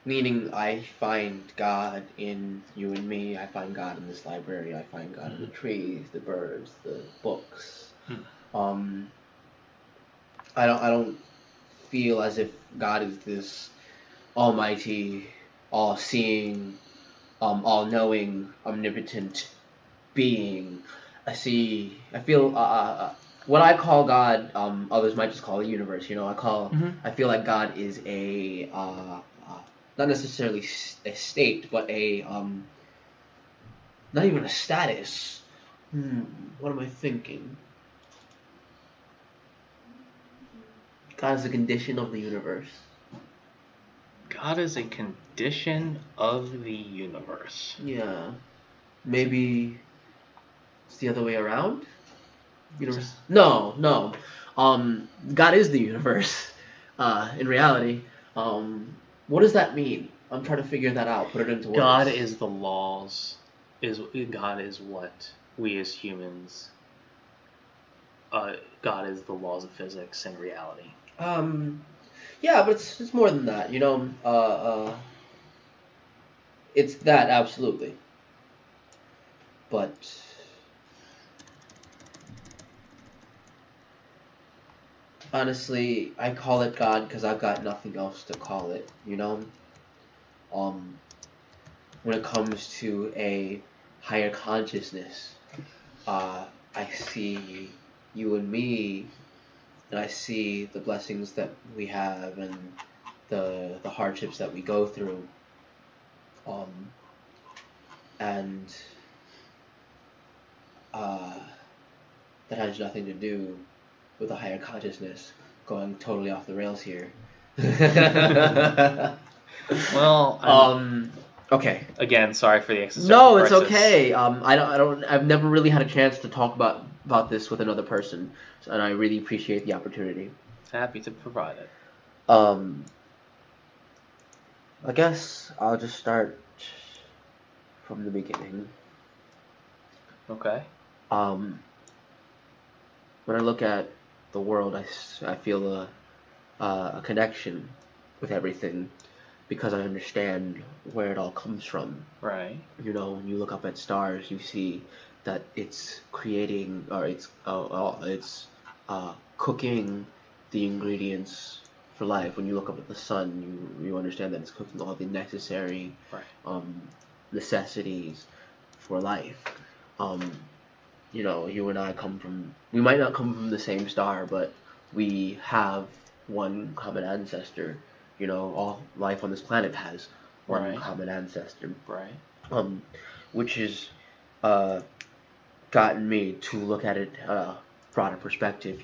Meaning I find God in you and me. I find God in this library. I find God in the trees, the birds, the books. I don't feel as if God is this almighty, all-seeing, all-knowing, omnipotent being. I feel what I call God, others might just call the universe. I feel like God is a not necessarily a state, but a not even a status. What am I thinking? God is a condition of the universe. God is a condition of the universe. Yeah. Maybe it's the other way around? Universe? No. God is the universe. In reality. What does that mean? I'm trying to figure that out. Put it into words. God is the laws. God is what we as humans. God is the laws of physics and reality. Yeah, but it's more than that. It's that absolutely. But honestly, I call it God because I've got nothing else to call it. When it comes to a higher consciousness, I see you and me, and I see the blessings that we have and the hardships that we go through, and that has nothing to do with a higher consciousness. Going totally off the rails here. Well, okay. Again, sorry for the existential No, it's crisis. okay. I've never really had a chance to talk about this with another person, and I really appreciate the opportunity. Happy to provide it. I guess I'll just start from the beginning. Okay. When I look at the world, I feel a connection with everything because I understand where it all comes from. Right. When you look up at stars, you see that it's creating, or it's cooking the ingredients for life. When you look up at the sun, you understand that it's cooking all the necessary necessities for life. You and I we might not come from the same star, but we have one common ancestor. All life on this planet has one common ancestor. Right. Which has gotten me to look at it broader perspective.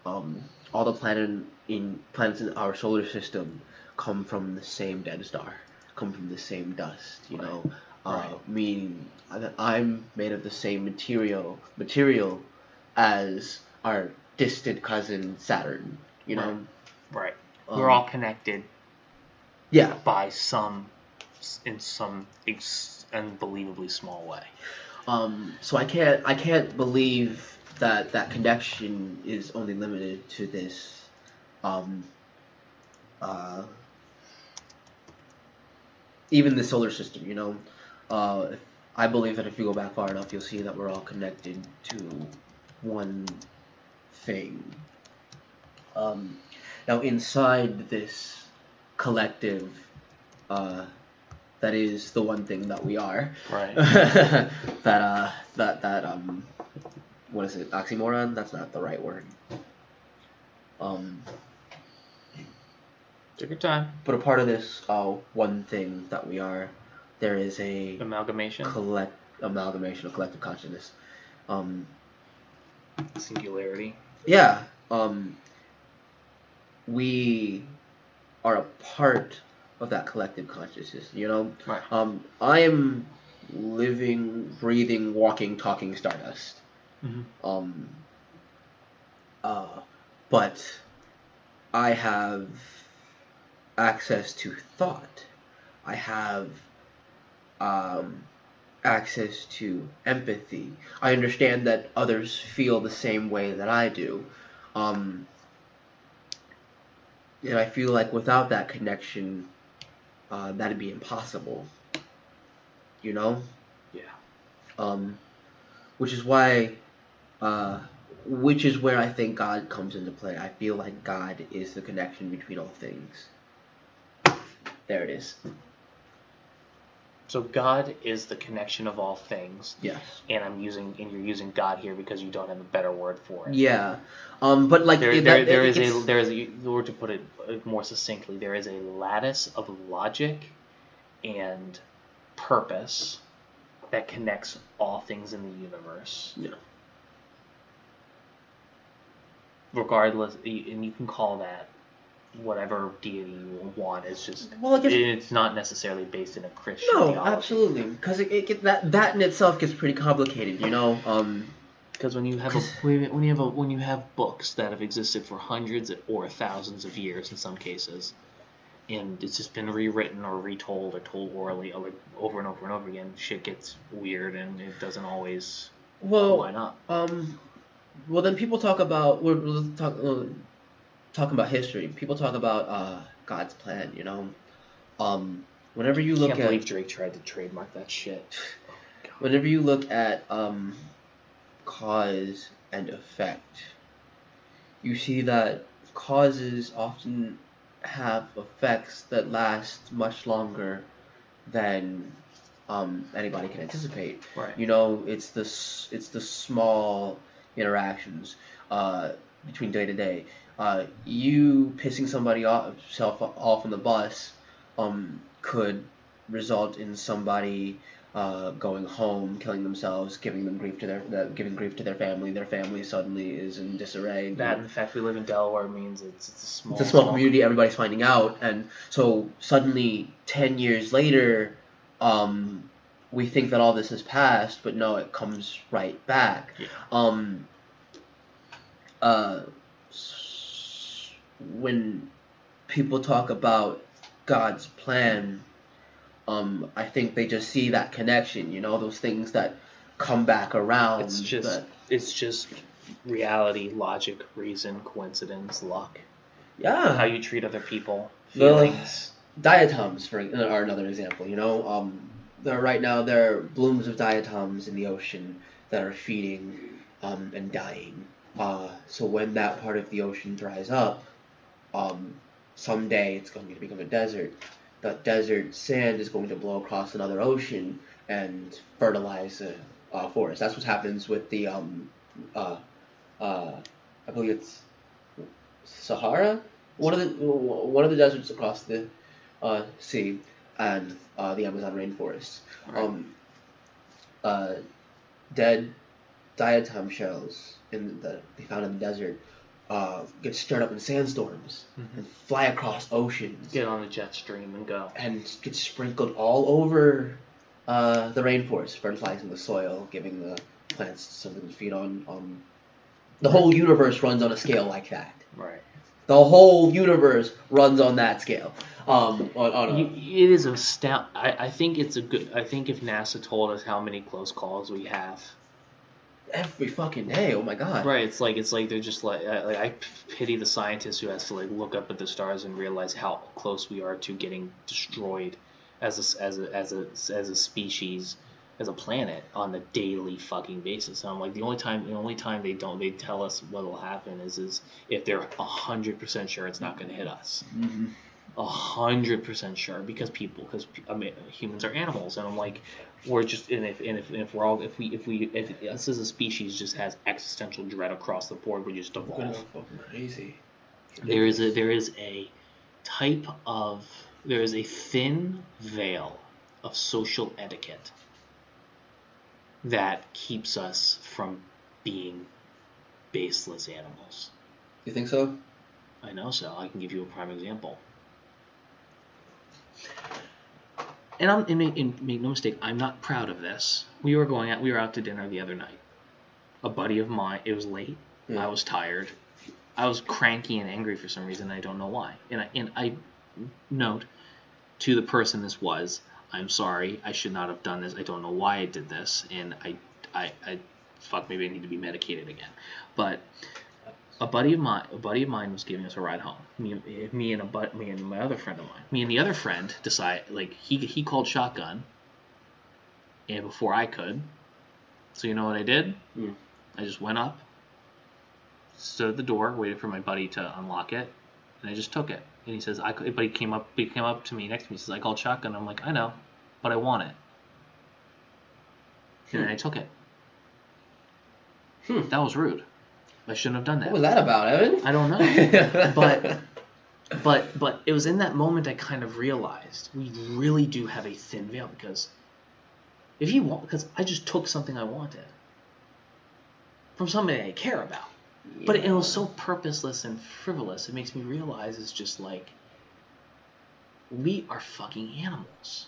All the planets in our solar system come from the same dead star, come from the same dust. Meaning that I'm made of the same material as our distant cousin Saturn. Right. We're all connected Yeah. By in some unbelievably small way. So I can't believe that connection is only limited to this, even the solar system. You know, I believe that if you go back far enough, you'll see that we're all connected to one thing. Now inside this collective, that is the one thing that we are. Right. that what is it? Oxymoron? That's not the right word. Take your time. But a part of this one thing that we are, there is a amalgamation, a collective consciousness. Singularity. Yeah. We are a part of that collective consciousness, you know? Right. I am living, breathing, walking, talking Stardust. Mm-hmm. But I have access to thought. I have access to empathy. I understand that others feel the same way that I do. And I feel like without that connection, that'd be impossible. You know? Yeah. Which is why, which is where I think God comes into play. I feel like God is the connection between all things. There it is. So God is the connection of all things. Yes. And you're using God here because you don't have a better word for it. Yeah. But like there is a, or to put it more succinctly, there is a lattice of logic and purpose that connects all things in the universe. Yeah. Regardless, and you can call that whatever deity you want. It's just it's not necessarily based in a Christian theology. Absolutely, because that in itself gets pretty complicated, you know. Because when you have books that have existed for hundreds or thousands of years in some cases, and it's just been rewritten or retold or told orally over and over and over again, shit gets weird and it doesn't always line up. Well, then people talk about talking about history. People talk about God's plan, you know. Whenever you look I can't believe Drake tried to trademark that shit. Oh, whenever you look at cause and effect, you see that causes often have effects that last much longer than anybody can anticipate. Right. You know, it's the small interactions between day to day. You pissing somebody off on the bus could result in somebody going home, killing themselves, giving grief to their family. Their family suddenly is in disarray. That, in fact, we live in Delaware means it's a small community. Everybody's finding out, and so suddenly 10 years later, we think that all this has passed, but no, it comes right back. Yeah. When people talk about God's plan, I think they just see that connection, you know, those things that come back around. It's just reality, logic, reason, coincidence, luck. Yeah. How you treat other people, feelings. Diatoms are another example, you know. Right now there are blooms of diatoms in the ocean that are feeding and dying. So when that part of the ocean dries up, someday it's going to become a desert. That desert sand is going to blow across another ocean and fertilize a forest. That's what happens with the I believe it's Sahara, one of the deserts across the sea, and the Amazon rainforest. Right. Dead diatom shells they found in the desert get stirred up in sandstorms and fly across oceans. Get on a jet stream and go. And get sprinkled all over the rainforest, fertilizing the soil, giving the plants something to feed on. The whole universe runs on a scale like that. Right. The whole universe runs on that scale. It is astounding. I think it's a good. I think if NASA told us how many close calls we have every fucking day, oh my god. Right, it's like they're just like I pity the scientist who has to like look up at the stars and realize how close we are to getting destroyed as a species, as a planet on a daily fucking basis. And I'm like the only time they tell us what will happen is if they're 100% sure it's not going to hit us. 100% sure because humans are animals, and I'm like, we're just if we're all if us as a species just has existential dread across the board, we just evolve. We're fucking crazy. There is a thin veil of social etiquette that keeps us from being baseless animals. You think so? I know so. I can give you a prime example. And make no mistake, I'm not proud of this. We were out to dinner the other night. A buddy of mine, it was late. I was tired. I was cranky and angry for some reason. I don't know why. And I note to the person this was, I'm sorry. I should not have done this. I don't know why I did this. And maybe I need to be medicated again. But a buddy of mine was giving us a ride home. Me and my other friend of mine. Me and the other friend decided, like, he called shotgun, and before I could, so you know what I did? I just went up, stood at the door, waited for my buddy to unlock it, and I just took it. And he says, but he came up to me next to me. He says, I called shotgun. I'm like, I know, but I want it. And I took it. That was rude. I shouldn't have done that. What was that about, Evan? I don't know. but it was in that moment I kind of realized we really do have a thin veil because I just took something I wanted from somebody I care about. Yeah. But it was so purposeless and frivolous. It makes me realize it's just like we are fucking animals.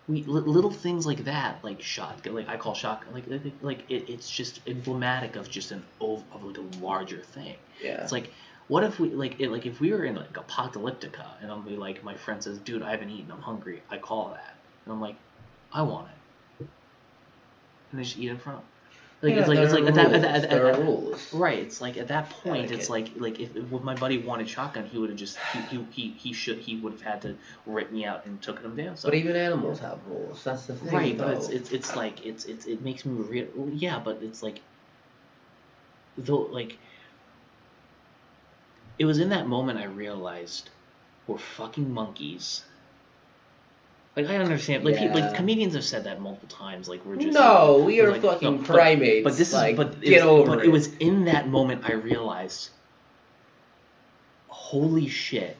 Little things like that, like shotgun, like I call shotgun, it's just emblematic of just of like a larger thing. Yeah. It's like, what if we if we were in like apocalyptica and I'm like, my friend says, dude, I haven't eaten, I'm hungry. I call that, and I'm like, I want it, and they just eat it in front of them. There are rules. Right. It's like at that point, it's like if my buddy wanted shotgun, he would have just he would have had to rip me out and took them down. So. But even animals have rules. That's the thing. Right. But it makes me real. Yeah. But it's like it was in that moment I realized we're fucking monkeys. Like, I understand. Like comedians have said that multiple times. Like, we're just... No, we are fucking primates. But this like, get over it. It was in that moment I realized, holy shit.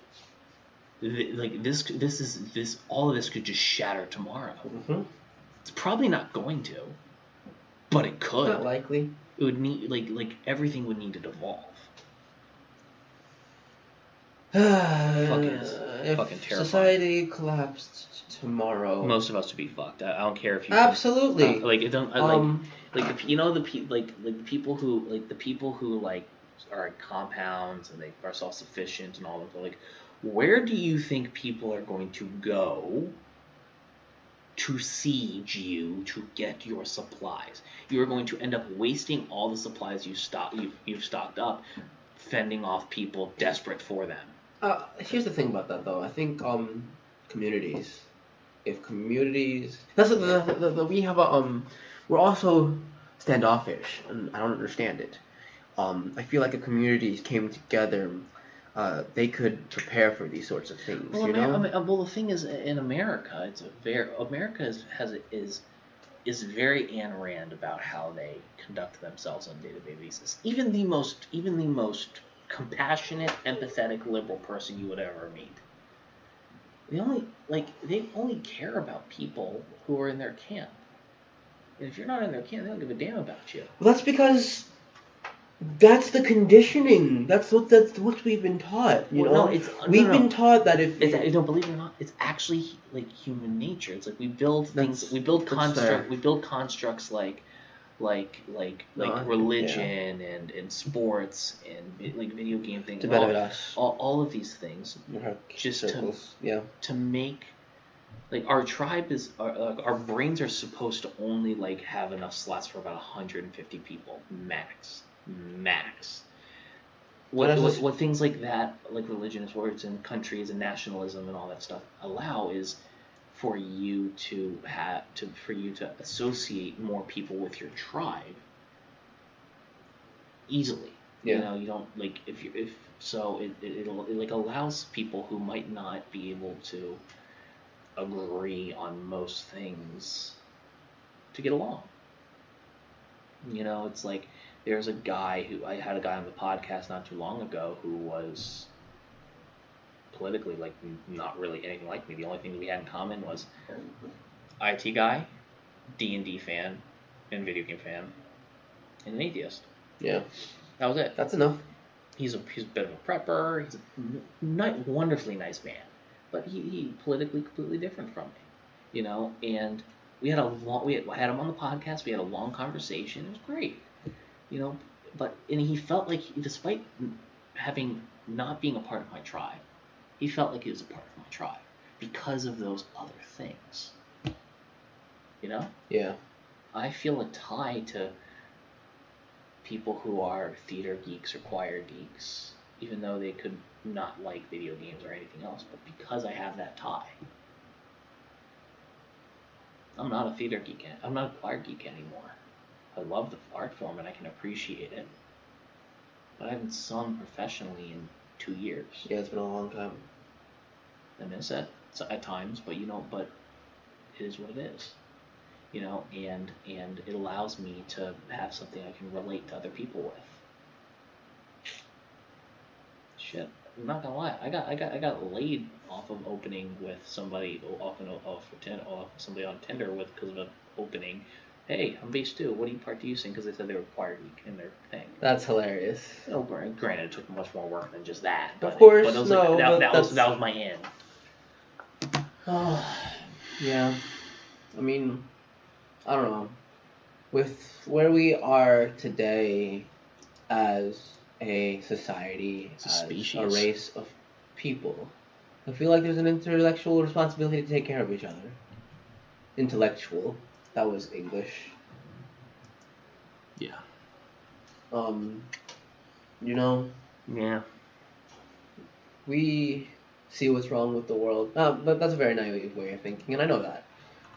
Like, all of this could just shatter tomorrow. Mm-hmm. It's probably not going to, but it could. Not likely. It would need, like everything would need to devolve. Fucking terrifying. Society collapsed tomorrow, most of us would be fucked. I don't care if you absolutely it don't the people who are in compounds and they are self-sufficient and all of that. Like, where do you think people are going to go to siege you to get your supplies? You are going to end up wasting all the supplies you've stocked up, fending off people desperate for them. Here's the thing about that, though. I think communities. If communities, that's we have we're also standoffish, and I don't understand it. I feel like if communities came together, they could prepare for these sorts of things. Well, well, the thing is, in America, America is very Ayn Rand about how they conduct themselves on a day-to-day basis. Even the most compassionate, empathetic, liberal person you would ever meet. They only care about people who are in their camp. And if you're not in their camp, they don't give a damn about you. Well, that's because that's the conditioning. That's what we've been taught. You know, we've been taught that if don't believe it or not, it's actually like human nature. It's like we build things, we build constructs like like religion and sports and like video game things, to benefit us, all of these things, just circles. to make like our tribe is our brains are supposed to only like have enough slots for about 150 people max. What things like that, like religion and sports and countries and nationalism and all that stuff allow is for you to associate more people with your tribe easily. Yeah. You know, you don't like it like allows people who might not be able to agree on most things to get along. You know, it's like there's a guy I had a guy on the podcast not too long ago who was politically like not really anything like me. The only thing that we had in common was IT guy, D&D fan, and video game fan, and an atheist. Yeah, that was it. That's enough. He's a bit of a prepper. He's a wonderfully nice man, but he politically completely different from me, you know. And we had had him on the podcast. We had a long conversation. It was great, you know. And he felt like despite not being a part of my tribe, he felt like he was a part of my tribe because of those other things. You know? Yeah. I feel a tie to people who are theater geeks or choir geeks, even though they could not like video games or anything else, but because I have that tie. I'm not a theater geek. I'm not a choir geek anymore. I love the art form and I can appreciate it. But I haven't sung professionally in 2 years. Yeah, it's been a long time. I miss it at times, but but it is what it is. You know, and it allows me to have something I can relate to other people with. Shit, I'm not gonna lie. I got laid off of opening with somebody somebody on Tinder with because of an opening. Hey, I'm base 2. What part do you sing? Because they said they were choir geek in their thing. That's hilarious. Oh, granted, it took much more work than just that. Of course, that was my end. Yeah. I mean, I don't know. With where we are today as a society, as a race of people, I feel like there's an intellectual responsibility to take care of each other. Intellectual. That was English. Yeah. You know? Yeah. We see what's wrong with the world. But that's a very naive way of thinking, and I know that.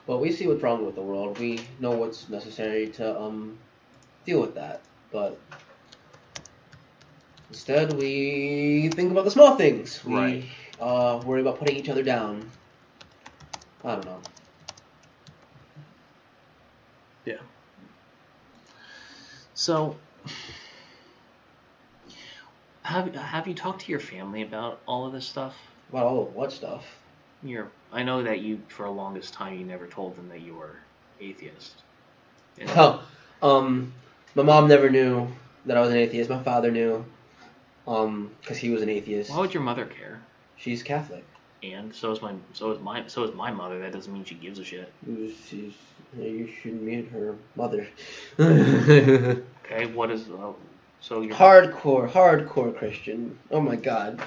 But we see what's wrong with the world. We know what's necessary to deal with that. But instead, we think about the small things. Right. We worry about putting each other down. I don't know. Yeah. So, have you talked to your family about all of this stuff? About all of what stuff? I know that you, for the longest time, you never told them that you were atheist. My mom never knew that I was an atheist. My father knew, because he was an atheist. Why would your mother care? She's Catholic. And so is my mother. That doesn't mean she gives a shit. You should meet her mother. Okay, what is so you're hardcore Christian. Oh my God.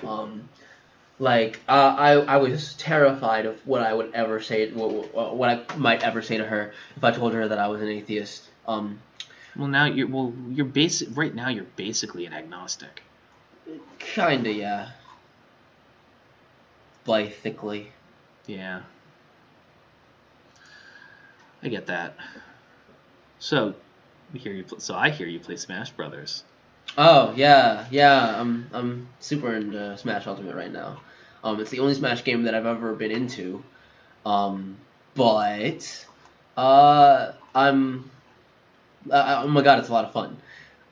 I was terrified of what I would ever say, what I might ever say to her if I told her that I was an atheist. Well, you're right now you're basically an agnostic. Kinda, yeah. Basically. Yeah. I get that. So, I hear you play Smash Brothers. Oh yeah. I'm super into Smash Ultimate right now. It's the only Smash game that I've ever been into. But I'm. Oh my God, it's a lot of fun.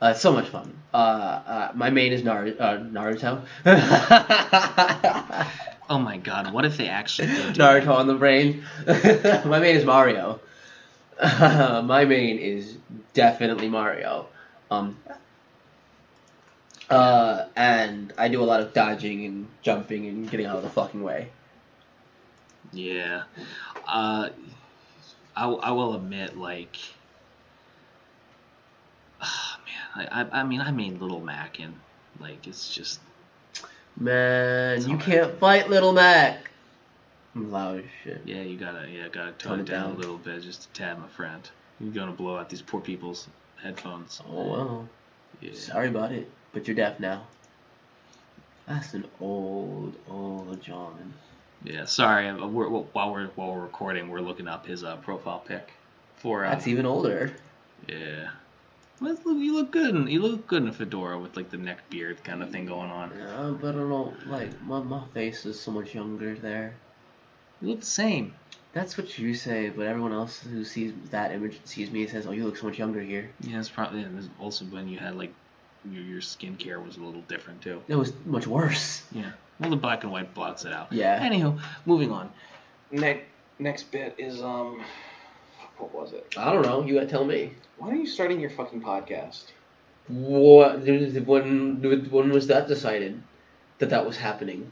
It's so much fun. My main is Naruto. Oh my God, what if they actually did Naruto on the brain? My main is Mario. My main is definitely Mario. And I do a lot of dodging and jumping and getting out of the fucking way. Yeah. I will admit, like, Oh, man, I mean, I made Little Mac, and like it's just. Man, you can't fight Little Mac. I'm loud as shit. Yeah, you gotta tone it down a little bit, just a tad, my friend. You're gonna blow out these poor people's headphones. Oh well. Yeah. Sorry about it, but you're deaf now. That's an old John. Yeah, sorry. While we're recording, we're looking up his profile pic. That's even older. Yeah. Well, you look good. You look good in a fedora with like the neck beard kind of thing going on. Yeah, but I don't like my face is so much younger there. You look the same. That's what you say, but everyone else who sees that image sees me and says, "Oh, you look so much younger here." Yeah, it's probably also when you had like your skincare was a little different too. It was much worse. Yeah. Well, the black and white blots it out. Yeah. Anywho, moving on. Next bit is what was it? I don't know. You gotta tell me. Why are you starting your fucking podcast? What? When was that decided? That was happening?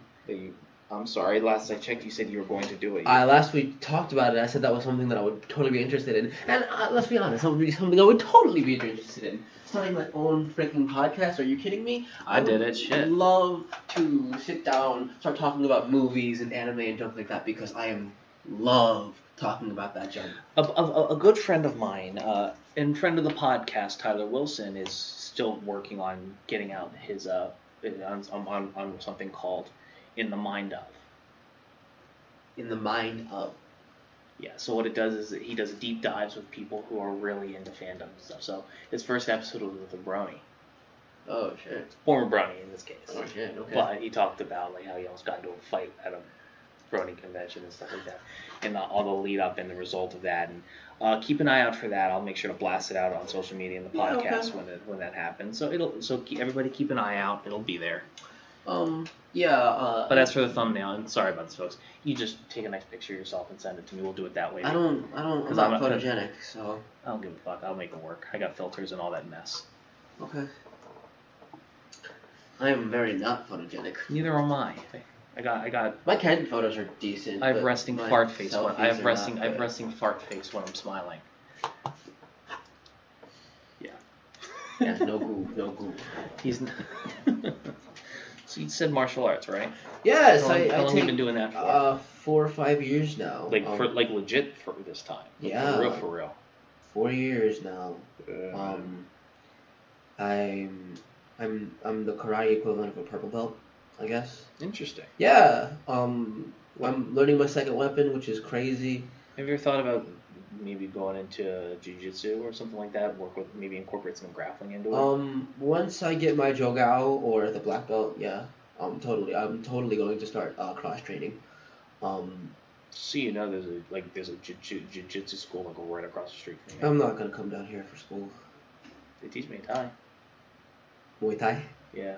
I'm sorry. Last I checked, you said you were going to do it. Last we talked about it. I said that was something that I would totally be interested in. And let's be honest, that would be something I would totally be interested in. Starting my own freaking podcast? Are you kidding me? I did it. Shit. I'd love to sit down, start talking about movies and anime and junk like that because I love talking about that junk. A good friend of mine, and friend of the podcast, Tyler Wilson, is still working on getting out his on something called In the Mind of. In the Mind of. Yeah, so what it does is that he does deep dives with people who are really into fandom and stuff. So his first episode was with a brony. Oh, shit. Former brony in this case. Oh, shit, okay. But he talked about like how he almost got into a fight at a brony convention and stuff like that. And all the lead up and the result of that. And keep an eye out for that. I'll make sure to blast it out on social media and the podcast when that happens. So everybody keep an eye out. It'll be there. But as for the thumbnail, and sorry about this, folks, you just take a nice picture of yourself and send it to me. We'll do it that way. I'm not photogenic, so I don't give a fuck. I'll make it work. I got filters and all that mess. Okay. I am very not photogenic. Neither am I. I got. My candid photos are decent. I have resting fart face. I have resting fart face when I'm smiling. Yeah. Yeah. No goo. He's. So you said martial arts, right? Yes, how long have you been doing that for? 4 or 5 years now. For legit for this time. Yeah. For real. 4 years now. I'm the karate equivalent of a purple belt, I guess. Interesting. Yeah. I'm learning my second weapon, which is crazy. Have you ever thought about maybe going into jiu-jitsu or something like that? Maybe incorporate some grappling into it? Once I get my Jogao or the black belt, yeah. I'm totally going to start cross training. So there's a jiu-jitsu school like right across the street from you. I'm not gonna come down here for school. They teach Muay Thai. Muay Thai? Yeah.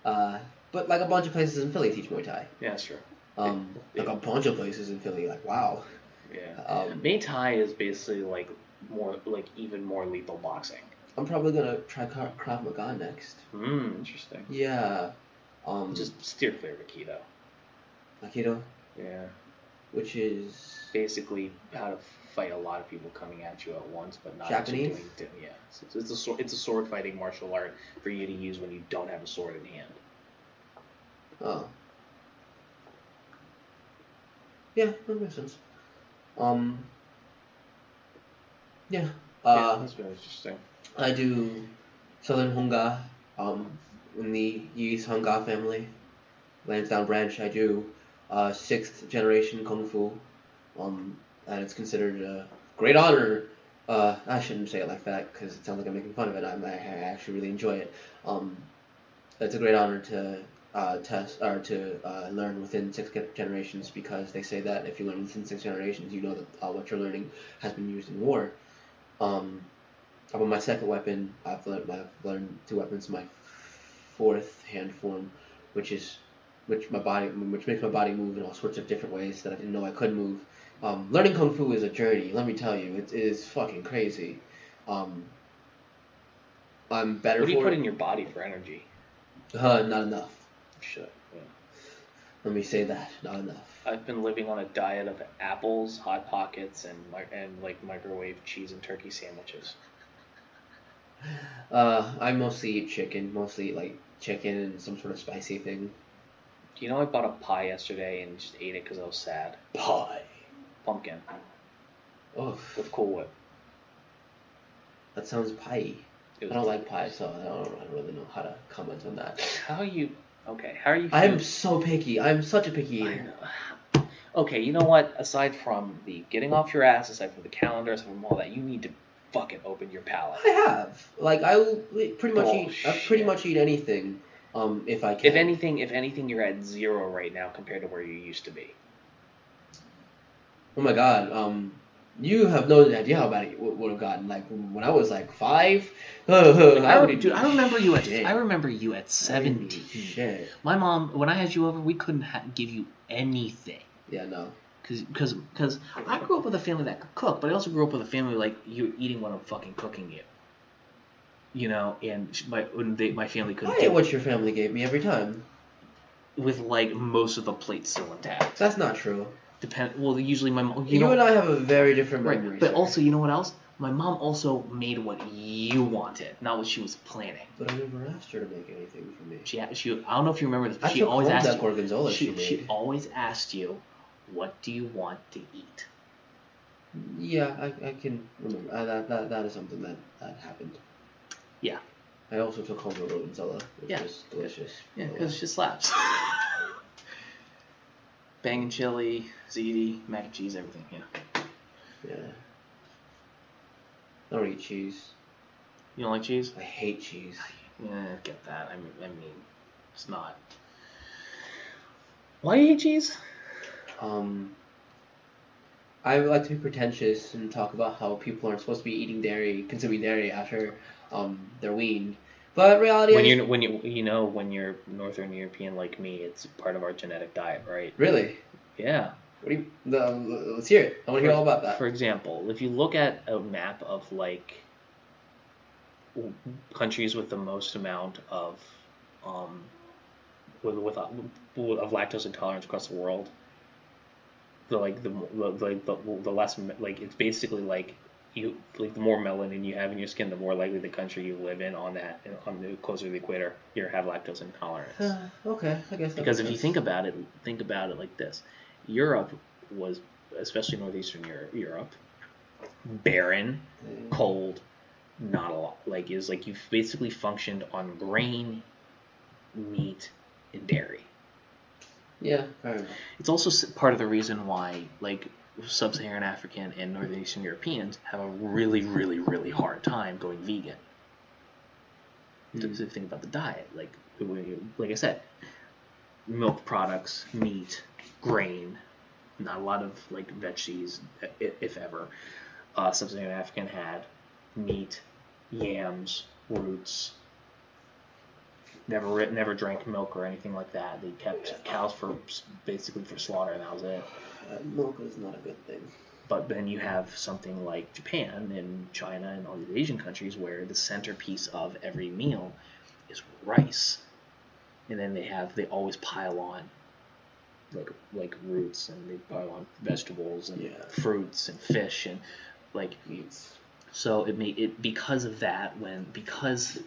But like a bunch of places in Philly teach Muay Thai. Yeah, sure. Like a bunch of places in Philly, like wow. Yeah. Muay Thai is basically even more lethal boxing. I'm probably gonna try Krav Maga next. Interesting. Yeah. Just steer clear of Aikido. Aikido? Yeah. Which is basically how to fight a lot of people coming at you at once, but not Japanese. Yeah. So it's a sword fighting martial art for you to use when you don't have a sword in hand. Oh. Yeah, that makes sense. Yeah. That's very interesting. I do Southern Honga, in the East Honga family, Lansdowne branch. I do 6th generation Kung Fu, and it's considered a great honor. I shouldn't say it like that because it sounds like I'm making fun of it. I actually really enjoy it. It's a great honor to learn within 6 generations because they say that if you learn within 6 generations, you know that what you're learning has been used in war. On my second weapon, I've learned 2 weapons. My 4th hand form, which makes my body move in all sorts of different ways that I didn't know I could move. Learning Kung Fu is a journey. Let me tell you, it is fucking crazy. I'm better. What do you put in your body for energy? Not enough. Shit. Yeah. Let me say that, not enough. I've been living on a diet of apples, Hot Pockets, and microwave cheese and turkey sandwiches. I mostly eat chicken. Mostly like chicken and some sort of spicy thing. You know, I bought a pie yesterday and just ate it because I was sad. Pie. Pumpkin. Oh, With Cool Whip. that sounds pie. I don't like pie, so I don't really know how to comment on that. How are you? Okay, how are you? I'm so picky. I'm such a picky eater. Okay, you know what? Aside from the getting off your ass, aside from the calendar, aside from all that, you need to fucking open your palate. I have. Like I will pretty much eat anything. If I can. If anything, you're at 0 right now compared to where you used to be. Oh my god. You have no idea how bad it would have gotten. Like when I was like 5. I remember you at 17. Shit. My mom, when I had you over, we couldn't give you anything. Yeah, no. Because I grew up with a family that could cook, but I also grew up with a family like you're eating what I'm fucking cooking you. You know, and my family couldn't. I ate what your family gave me every time. With like most of the plates still intact. That's not true. Well, usually my mom. You and I have a very different memory. Right, but also, you know what else? My mom also made what you wanted, not what she was planning. But I never asked her to make anything for me. She I don't know if you remember this, but she always asked that gorgonzola she made. She always asked you, "What do you want to eat?" Yeah, I can remember. That is something that happened. Yeah. I also took home the gorgonzola, which was delicious. Yeah, because it just slaps. Bangin' chili, ziti, mac and cheese, everything. Yeah. Yeah. I don't eat cheese. You don't like cheese? I hate cheese. Yeah, I get that. I mean, it's not. Why do you hate cheese? I like to be pretentious and talk about how people aren't supposed to be consuming dairy after they're weaned. But reality when you're Northern European like me, it's part of our genetic diet, right? Really? Yeah. What do you? Let's hear it. I want to hear all about that. For example, if you look at a map of like countries with the most amount of of lactose intolerance across the world, the less like it's basically like the more melanin you have in your skin, the more likely the country you live in on the closer to the equator you have lactose intolerance. Okay, I guess. Because if you think about it like this: Europe was, especially northeastern Europe, barren, cold, not a lot. Like is like you've basically functioned on grain, meat, and dairy. Yeah, fair enough. It's also part of the reason why like sub-Saharan African and northeastern Europeans have a really, really, really hard time going vegan. So if you think about the diet, like I said, milk products, meat, grain, not a lot of like veggies, if ever. Sub-Saharan African had meat, yams, roots. Never drank milk or anything like that. They kept cows basically for slaughter, and that was it. Milk is not a good thing. But then you have something like Japan and China and all these Asian countries where the centerpiece of every meal is rice, and then they always pile on like roots, and they pile on vegetables and fruits and fish and like meats. So it because of that because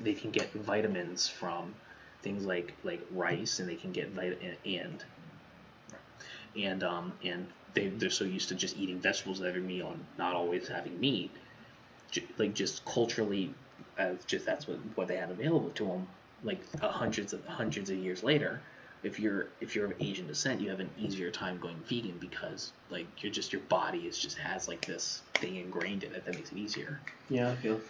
they can get vitamins from things like rice, and they can get and they're so used to just eating vegetables at every meal and not always having meat, just culturally, that's what they had available to them. Like hundreds of years later, if you're of Asian descent, you have an easier time going vegan because like your body has like this thing ingrained in it that makes it easier. Yeah, I feel.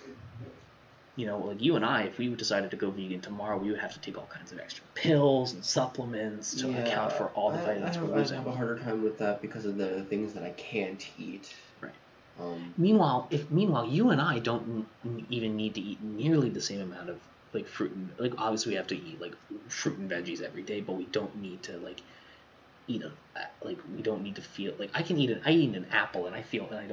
You know, like you and I, if we decided to go vegan tomorrow, we would have to take all kinds of extra pills and supplements to account for all the vitamins we're losing. I have a harder time with that because of the things that I can't eat. Right. Meanwhile, you and I don't even need to eat nearly the same amount of like fruit and like obviously we have to eat like fruit and veggies every day, but we don't need to like eat we don't need to feel like I eat an apple and I feel fine.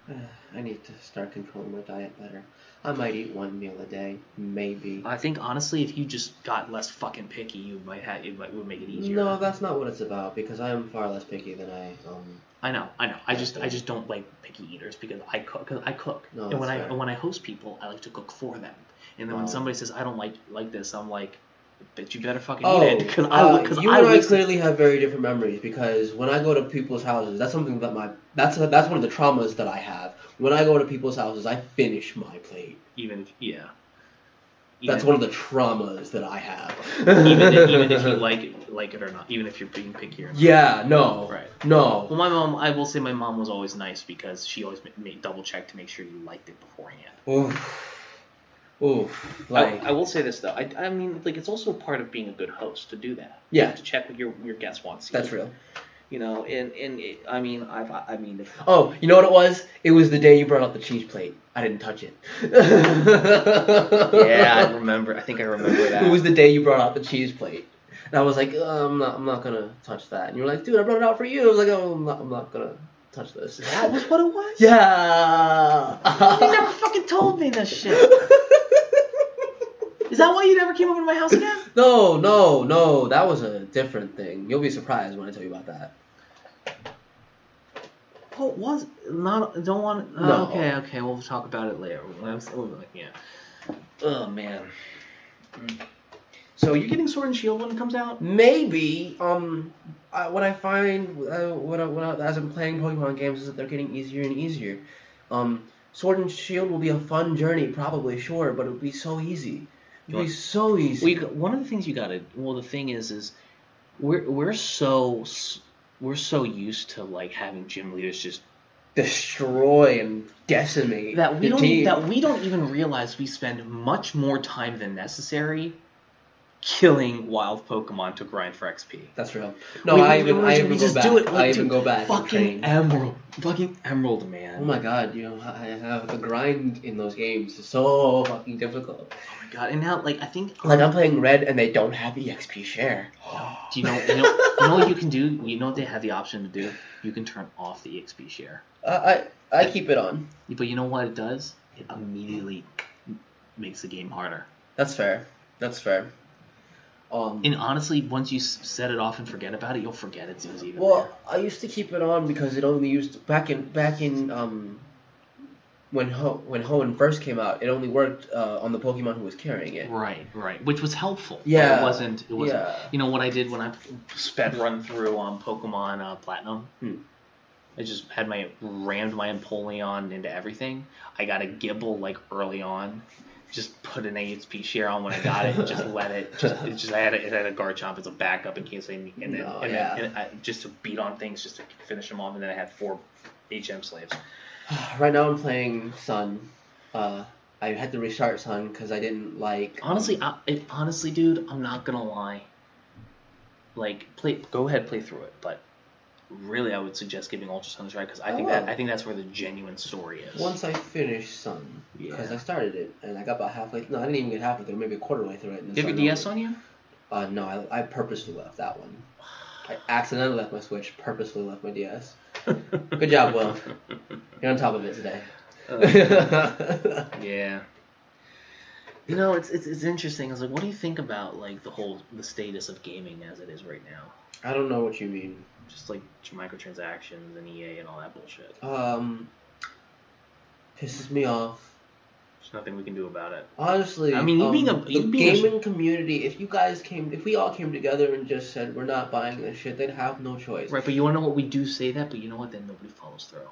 I need to start controlling my diet better. I might eat one meal a day, maybe. I think honestly, if you just got less fucking picky, it would make it easier. No, that's not what it's about, because I am far less picky than I know. I just don't like picky eaters because I cook. No, and that's fair. when I host people, I like to cook for them. And then when somebody says I don't like this, I'm like, bitch, you better fucking eat it. Because you and I clearly have very different memories, because when I go to people's houses, that's something that that's one of the traumas that I have. When I go to people's houses, I finish my plate. That's one of the traumas that I have. even if you like it or not, even if you're being picky or not. Yeah, no. Right. No. Well, I will say my mom was always nice because she always made double check to make sure you liked it beforehand. Oof. Like, I will say this though. I mean, like, it's also part of being a good host to do that. Yeah. To check what your guest wants. That's real. You know, and I mean, if... Oh, you know what it was? It was the day you brought out the cheese plate. I didn't touch it. Yeah, I remember. I think I remember that. It was the day you brought out the cheese plate, and I was like, I'm not gonna touch that. And you were like, dude, I brought it out for you. I was like, oh, I'm not gonna touch this. That was what it was? Yeah. You never fucking told me this shit. Is that why you never came over to my house again? No. That was a different thing. You'll be surprised when I tell you about that. What was not? Don't want. No. Okay. We'll talk about it later. Yeah. Oh man. So you're getting Sword and Shield when it comes out? Maybe. What I find as I'm playing Pokemon games is that they're getting easier and easier. Sword and Shield will be a fun journey, probably, sure, but it'll be so easy. It'll be so easy. Well, one of the things you gotta. Well, the thing is we're so used to like having gym leaders just destroy and decimate that we don't even realize we spend much more time than necessary killing wild Pokemon to grind for XP. That's real. No, I even go back. Fucking Emerald, man. Oh my god, I have the grind in those games is so fucking difficult. Oh my god, and now like I think like I'm playing Red and they don't have EXP share. Do you know what you can do? You know what they have the option to do? You can turn off the EXP share. I keep it on. But you know what it does? It immediately makes the game harder. That's fair. And honestly, once you set it off and forget about it, you'll forget it's even Well, there. I used to keep it on because it only used back in when Hoenn first came out, it only worked on the Pokemon who was carrying it. Right, which was helpful. Yeah. It wasn't. Yeah. You know what I did when I sped run through Pokemon Platinum? I just had rammed my Empoleon into everything. I got a Gibble like early on. Just put an ASP share on when I got it. Just let it. I had a Garchomp as a backup in case I need. And just to beat on things, just to finish them off. And then I had 4 HM slaves. Right now I'm playing Sun. I had to restart Sun because I didn't like. Honestly, dude, I'm not gonna lie. Like, go ahead, play through it, but. Really, I would suggest giving Ultra Sun a try because I think that's where the genuine story is. Once I finish Sun, because I started it and I got about halfway. No, I didn't even get halfway through. Maybe a quarter way through it. Do you have your DS on you? No, I purposely left that one. I accidentally left my Switch. Purposely left my DS. Good job, Will. You're on top of it today. Yeah. You know, it's interesting. I was like, what do you think about like the status of gaming as it is right now? I don't know what you mean. Just like microtransactions and EA and all that bullshit. Pisses me off. There's nothing we can do about it. Honestly, I mean, the gaming community, if we all came together and just said we're not buying this shit, they'd have no choice. Right, but you wanna know what we do say that, but you know what? Then nobody follows through.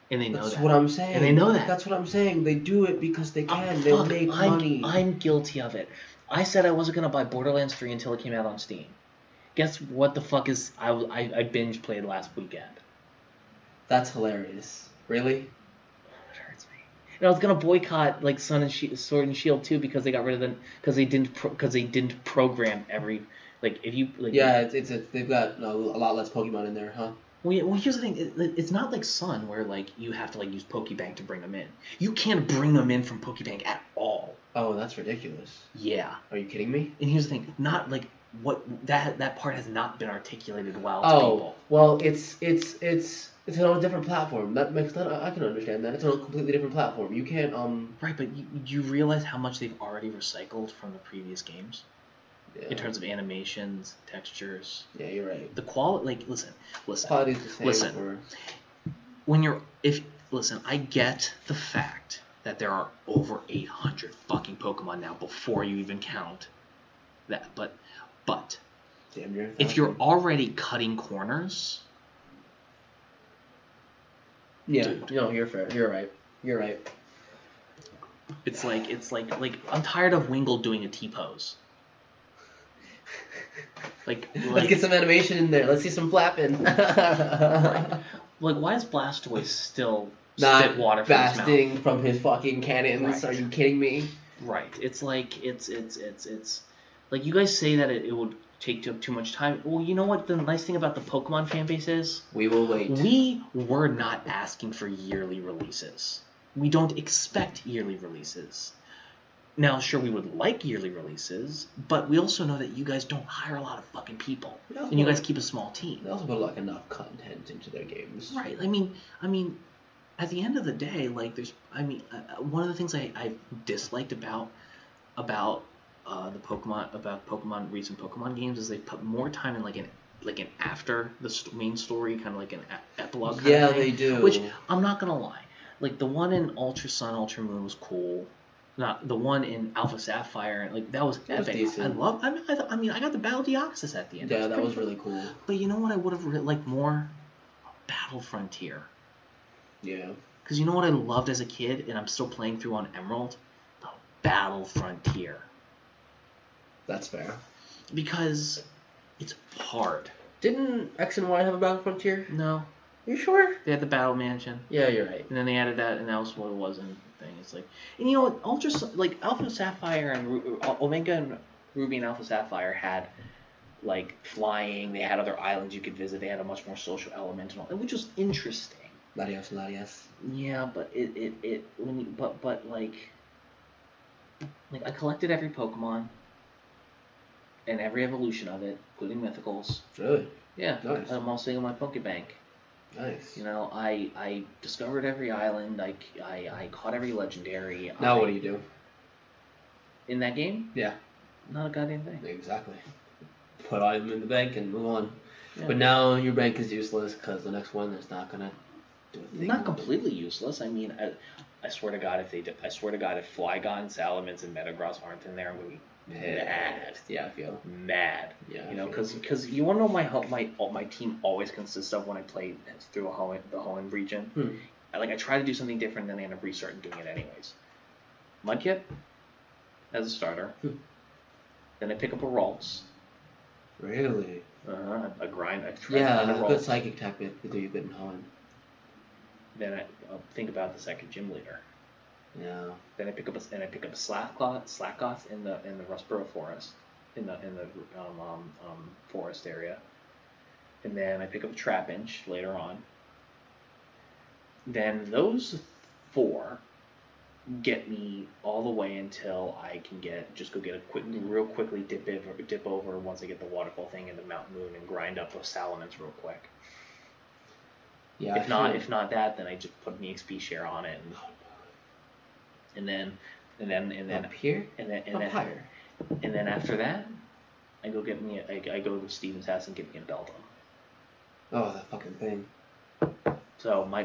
And they know that. That's what I'm saying. And they know that. That's what I'm saying. They do it because they can. They make money. I'm guilty of it. I said I wasn't gonna buy Borderlands 3 until it came out on Steam. Guess what the fuck is I binge played last weekend. That's hilarious. Really? It hurts me. And I was gonna boycott like Sword and Shield too because they got rid of them because they didn't program every like if you like. Yeah, they've got a lot less Pokemon in there, huh? Well, here's the thing. It's not like Sun where like you have to like use Pokebank to bring them in. You can't bring them in from Pokebank at all. Oh, that's ridiculous. Yeah. Are you kidding me? And here's the thing. Not like that part has not been articulated well to people. Well, it's on a different platform. That makes that I can understand that. It's on a completely different platform. You can't Right, but you realize how much they've already recycled from the previous games, in terms of animations, textures. Yeah, you're right. The quality, like, listen. Quality's the same. Listen. Listen, I get the fact that there are over 800 fucking Pokemon now before you even count that, but if you're already cutting corners, dude. No, you're fair. You're right. It's like I'm tired of Wingull doing a T-pose. Let's get some animation in there. Let's see some flapping. Right. Like, why is Blastoise still not water from his mouth? From his fucking cannons? Right. Are you kidding me? Right. It's like it's like, you guys say that it would take too much time. Well, you know what the nice thing about the Pokemon fan base is? We will wait. We were not asking for yearly releases. We don't expect yearly releases. Now, sure, we would like yearly releases, but we also know that you guys don't hire a lot of fucking people, and you guys keep a small team. They also put like enough content into their games. Right. I mean, at the end of the day, like, one of the things I disliked about the Pokemon recent Pokemon games is they put more time in like an after the main story, kind of like an epilogue. Yeah, they do. Which, I'm not gonna lie, like, the one in Ultra Sun, Ultra Moon was cool. Not the one in Alpha Sapphire, like, that was epic. Decent. I mean, I got the Battle Deoxys at the end. Yeah, that was really cool. But you know what I would have liked more? Battle Frontier. Yeah. Because you know what I loved as a kid, and I'm still playing through on Emerald? The Battle Frontier. That's fair. Because it's hard. Didn't X and Y have a Battle Frontier? No. You sure? They had the Battle Mansion. Yeah, you're right. And then they added that, and that was what it was in the thing. It's like, and you know what? Like, Alpha Sapphire and Omega and Ruby and Alpha Sapphire had, like, flying. They had other islands you could visit. They had a much more social element and all, which was interesting. Latias. Yeah, but like I collected every Pokemon and every evolution of it, including Mythicals. Really? Yeah. Nice. I'm also in my Pokebank. Nice. You know, I discovered every island. I caught every legendary. Now what do you do? In that game? Yeah. Not a goddamn thing. Exactly. Put them in the bank and move on. Yeah. But now your bank is useless because the next one is not gonna do a thing. Not completely useless. I mean, I swear to God, if Flygon, Salamence, and Metagross aren't in there, I'm gonna be mad. Yeah, I feel mad. Yeah, you know, because you want to know my team always consists of when I play through the Hoenn region. I try to do something different, and then I end up restarting doing it anyways. Mudkip as a starter. Then I pick up a Ralts. Really? A grind. A good psychic type would do you good in Hoenn. Then I think about the second gym leader. Yeah. Then I pick up a Slakoth in the Rustboro Forest, in the forest area. And then I pick up a Trapinch later on. Then those 4 get me all the way until I can real quickly dip over once I get the waterfall thing into Mount Moon and grind up those Salamence real quick. Yeah. If not that, then I just put an EXP share on it, and then up here, and then higher, and then after that, I go to Steven's house and get me a Beldum. Oh, that fucking thing. So my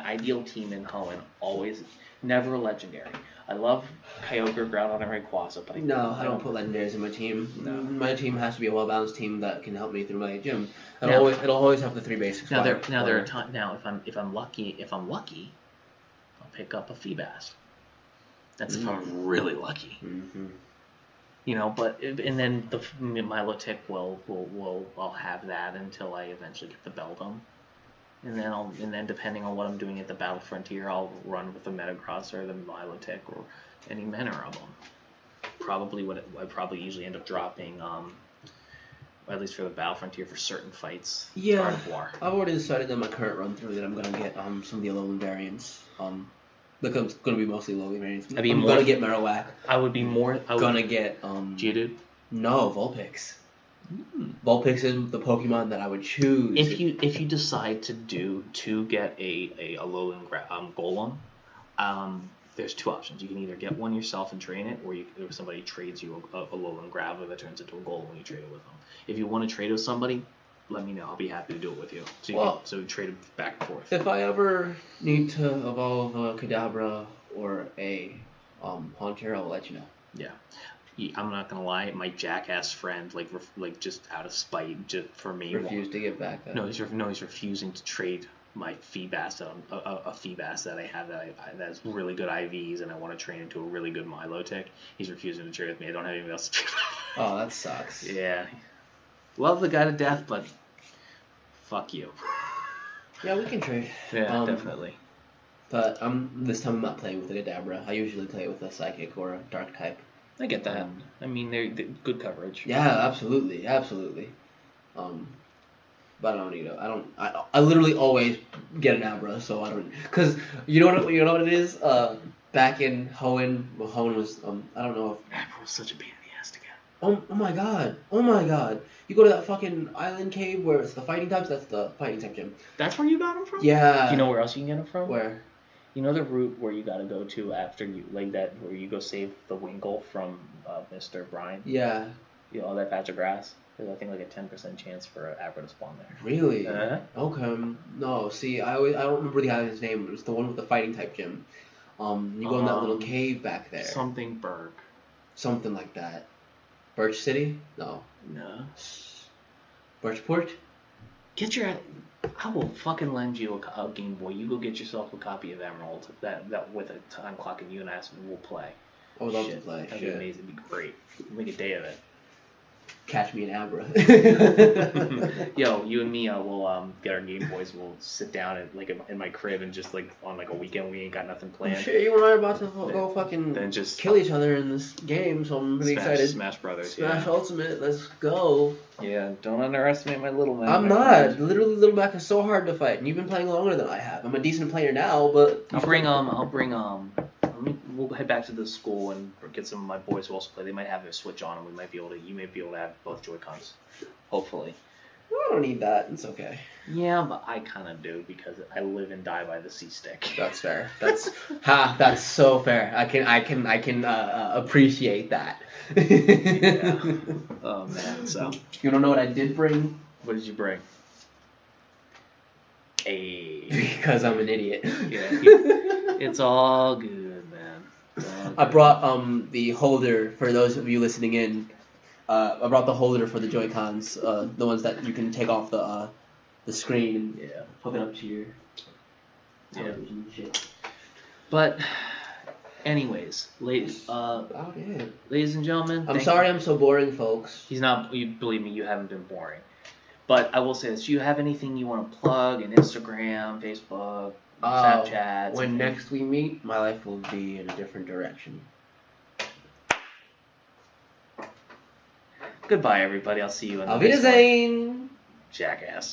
ideal team in Hoenn always never a legendary. I love Kyogre, Groudon, and Rayquaza, but I don't put legendaries in my team. No. My team has to be a well-balanced team that can help me through my gym. It'll always have the 3 basics. Now there are times. Now if I'm lucky, I'll pick up a Feebas. That's if I'm really lucky. Mm-hmm. You know, and then the Milotic I'll have that until I eventually get the Beldum. And then depending on what I'm doing at the Battle Frontier, I'll run with the Metagross or the Milotic or any Menor of them. I probably usually end up dropping, at least for the Battle Frontier for certain fights. Yeah, Art of War. I've already decided in my current run through that I'm gonna get some of the Alolan variants. Look, it's gonna be mostly Alolan variants. I'm gonna get Marowak. I would be more. Gonna get Geodude. No, Vulpix. Vulpix is the Pokemon that I would choose. If you decide to get a Alolan Golem, there's two options. You can either get one yourself and train it, or somebody trades you a Alolan Graveler that turns into a Golem when you trade it with them. If you want to trade with somebody, let me know. I'll be happy to do it with you. So we trade it back and forth. If I ever need to evolve a Kadabra or a Haunter, I'll let you know. Yeah. I'm not gonna lie, my jackass friend, like just out of spite, just for me, refused to give back that. No, he's refusing to trade my Feebas, a Feebas that I have that has really good IVs, and I want to train into a really good Milotic. He's refusing to trade with me. I don't have anything else to trade with. Oh, that sucks. Yeah, love the guy to death, but fuck you. Yeah, we can trade. Yeah, definitely. But this time I'm not playing with a Kadabra. I usually play with a Psychic or a Dark type. I get that. I mean, they're good coverage. Yeah, absolutely. But I don't need it. I literally always get an Abra, so I don't. Cause you know what it is. Back in Hoenn, Hoenn was I don't know if Abra was such a pain in the ass to get. Oh my god! You go to that fucking island cave where it's the fighting types. That's the fighting type gym. That's where you got them from? Yeah. Do you know where else you can get them from? Where? You know the route where you gotta go to after you where you go save the Winkle from Mr. Brine? Yeah. You know, all that patch of grass? There's I think like a 10% chance for an Abra to spawn there. Really? Okay. No, see, I don't remember the island's name. It was the one with the fighting type gym. You go in that little cave back there. Something Berg. Something like that. Birch City? No. Birchport? I will fucking lend you a Game Boy. You go get yourself a copy of Emerald that with a time clock, and you and I will play. I would love to play. That'd be amazing. It'd be great. We'll make a day of it. Catch me an Abra. Yo, you and me will get our Game Boys. We'll sit down in my crib and just on a weekend we ain't got nothing planned. Shit, you and I are about to go fucking kill each other in this game, so I'm really excited. Smash Brothers. Smash Ultimate. Let's go. Yeah, don't underestimate my little man. I'm not. Literally, Little Mac is so hard to fight, and you've been playing longer than I have. I'm a decent player now, but we'll head back to the school and get some of my boys who also play. They might have their Switch on, and you might be able to have both Joy-Cons. Hopefully. I don't need that. It's okay. Yeah, but I kind of do because I live and die by the C-Stick. That's fair. That's so fair. I can appreciate that. Yeah. Oh man. So you don't know what I did bring? What did you bring? Because I'm an idiot. Yeah. It's all good, man. I brought the holder for those of you listening in. I brought the holder for the Joy-Cons, the ones that you can take off the screen and hook it up to your television and shit. But anyways, ladies and gentlemen, I'm sorry I'm so boring, folks. He's not. You believe me, you haven't been boring. But I will say this: do you have anything you want to plug in Instagram, Facebook, Snapchat? When next we meet, my life will be in a different direction. Goodbye, everybody. I'll see you in the Auf next one. Wiedersehen! Jackass.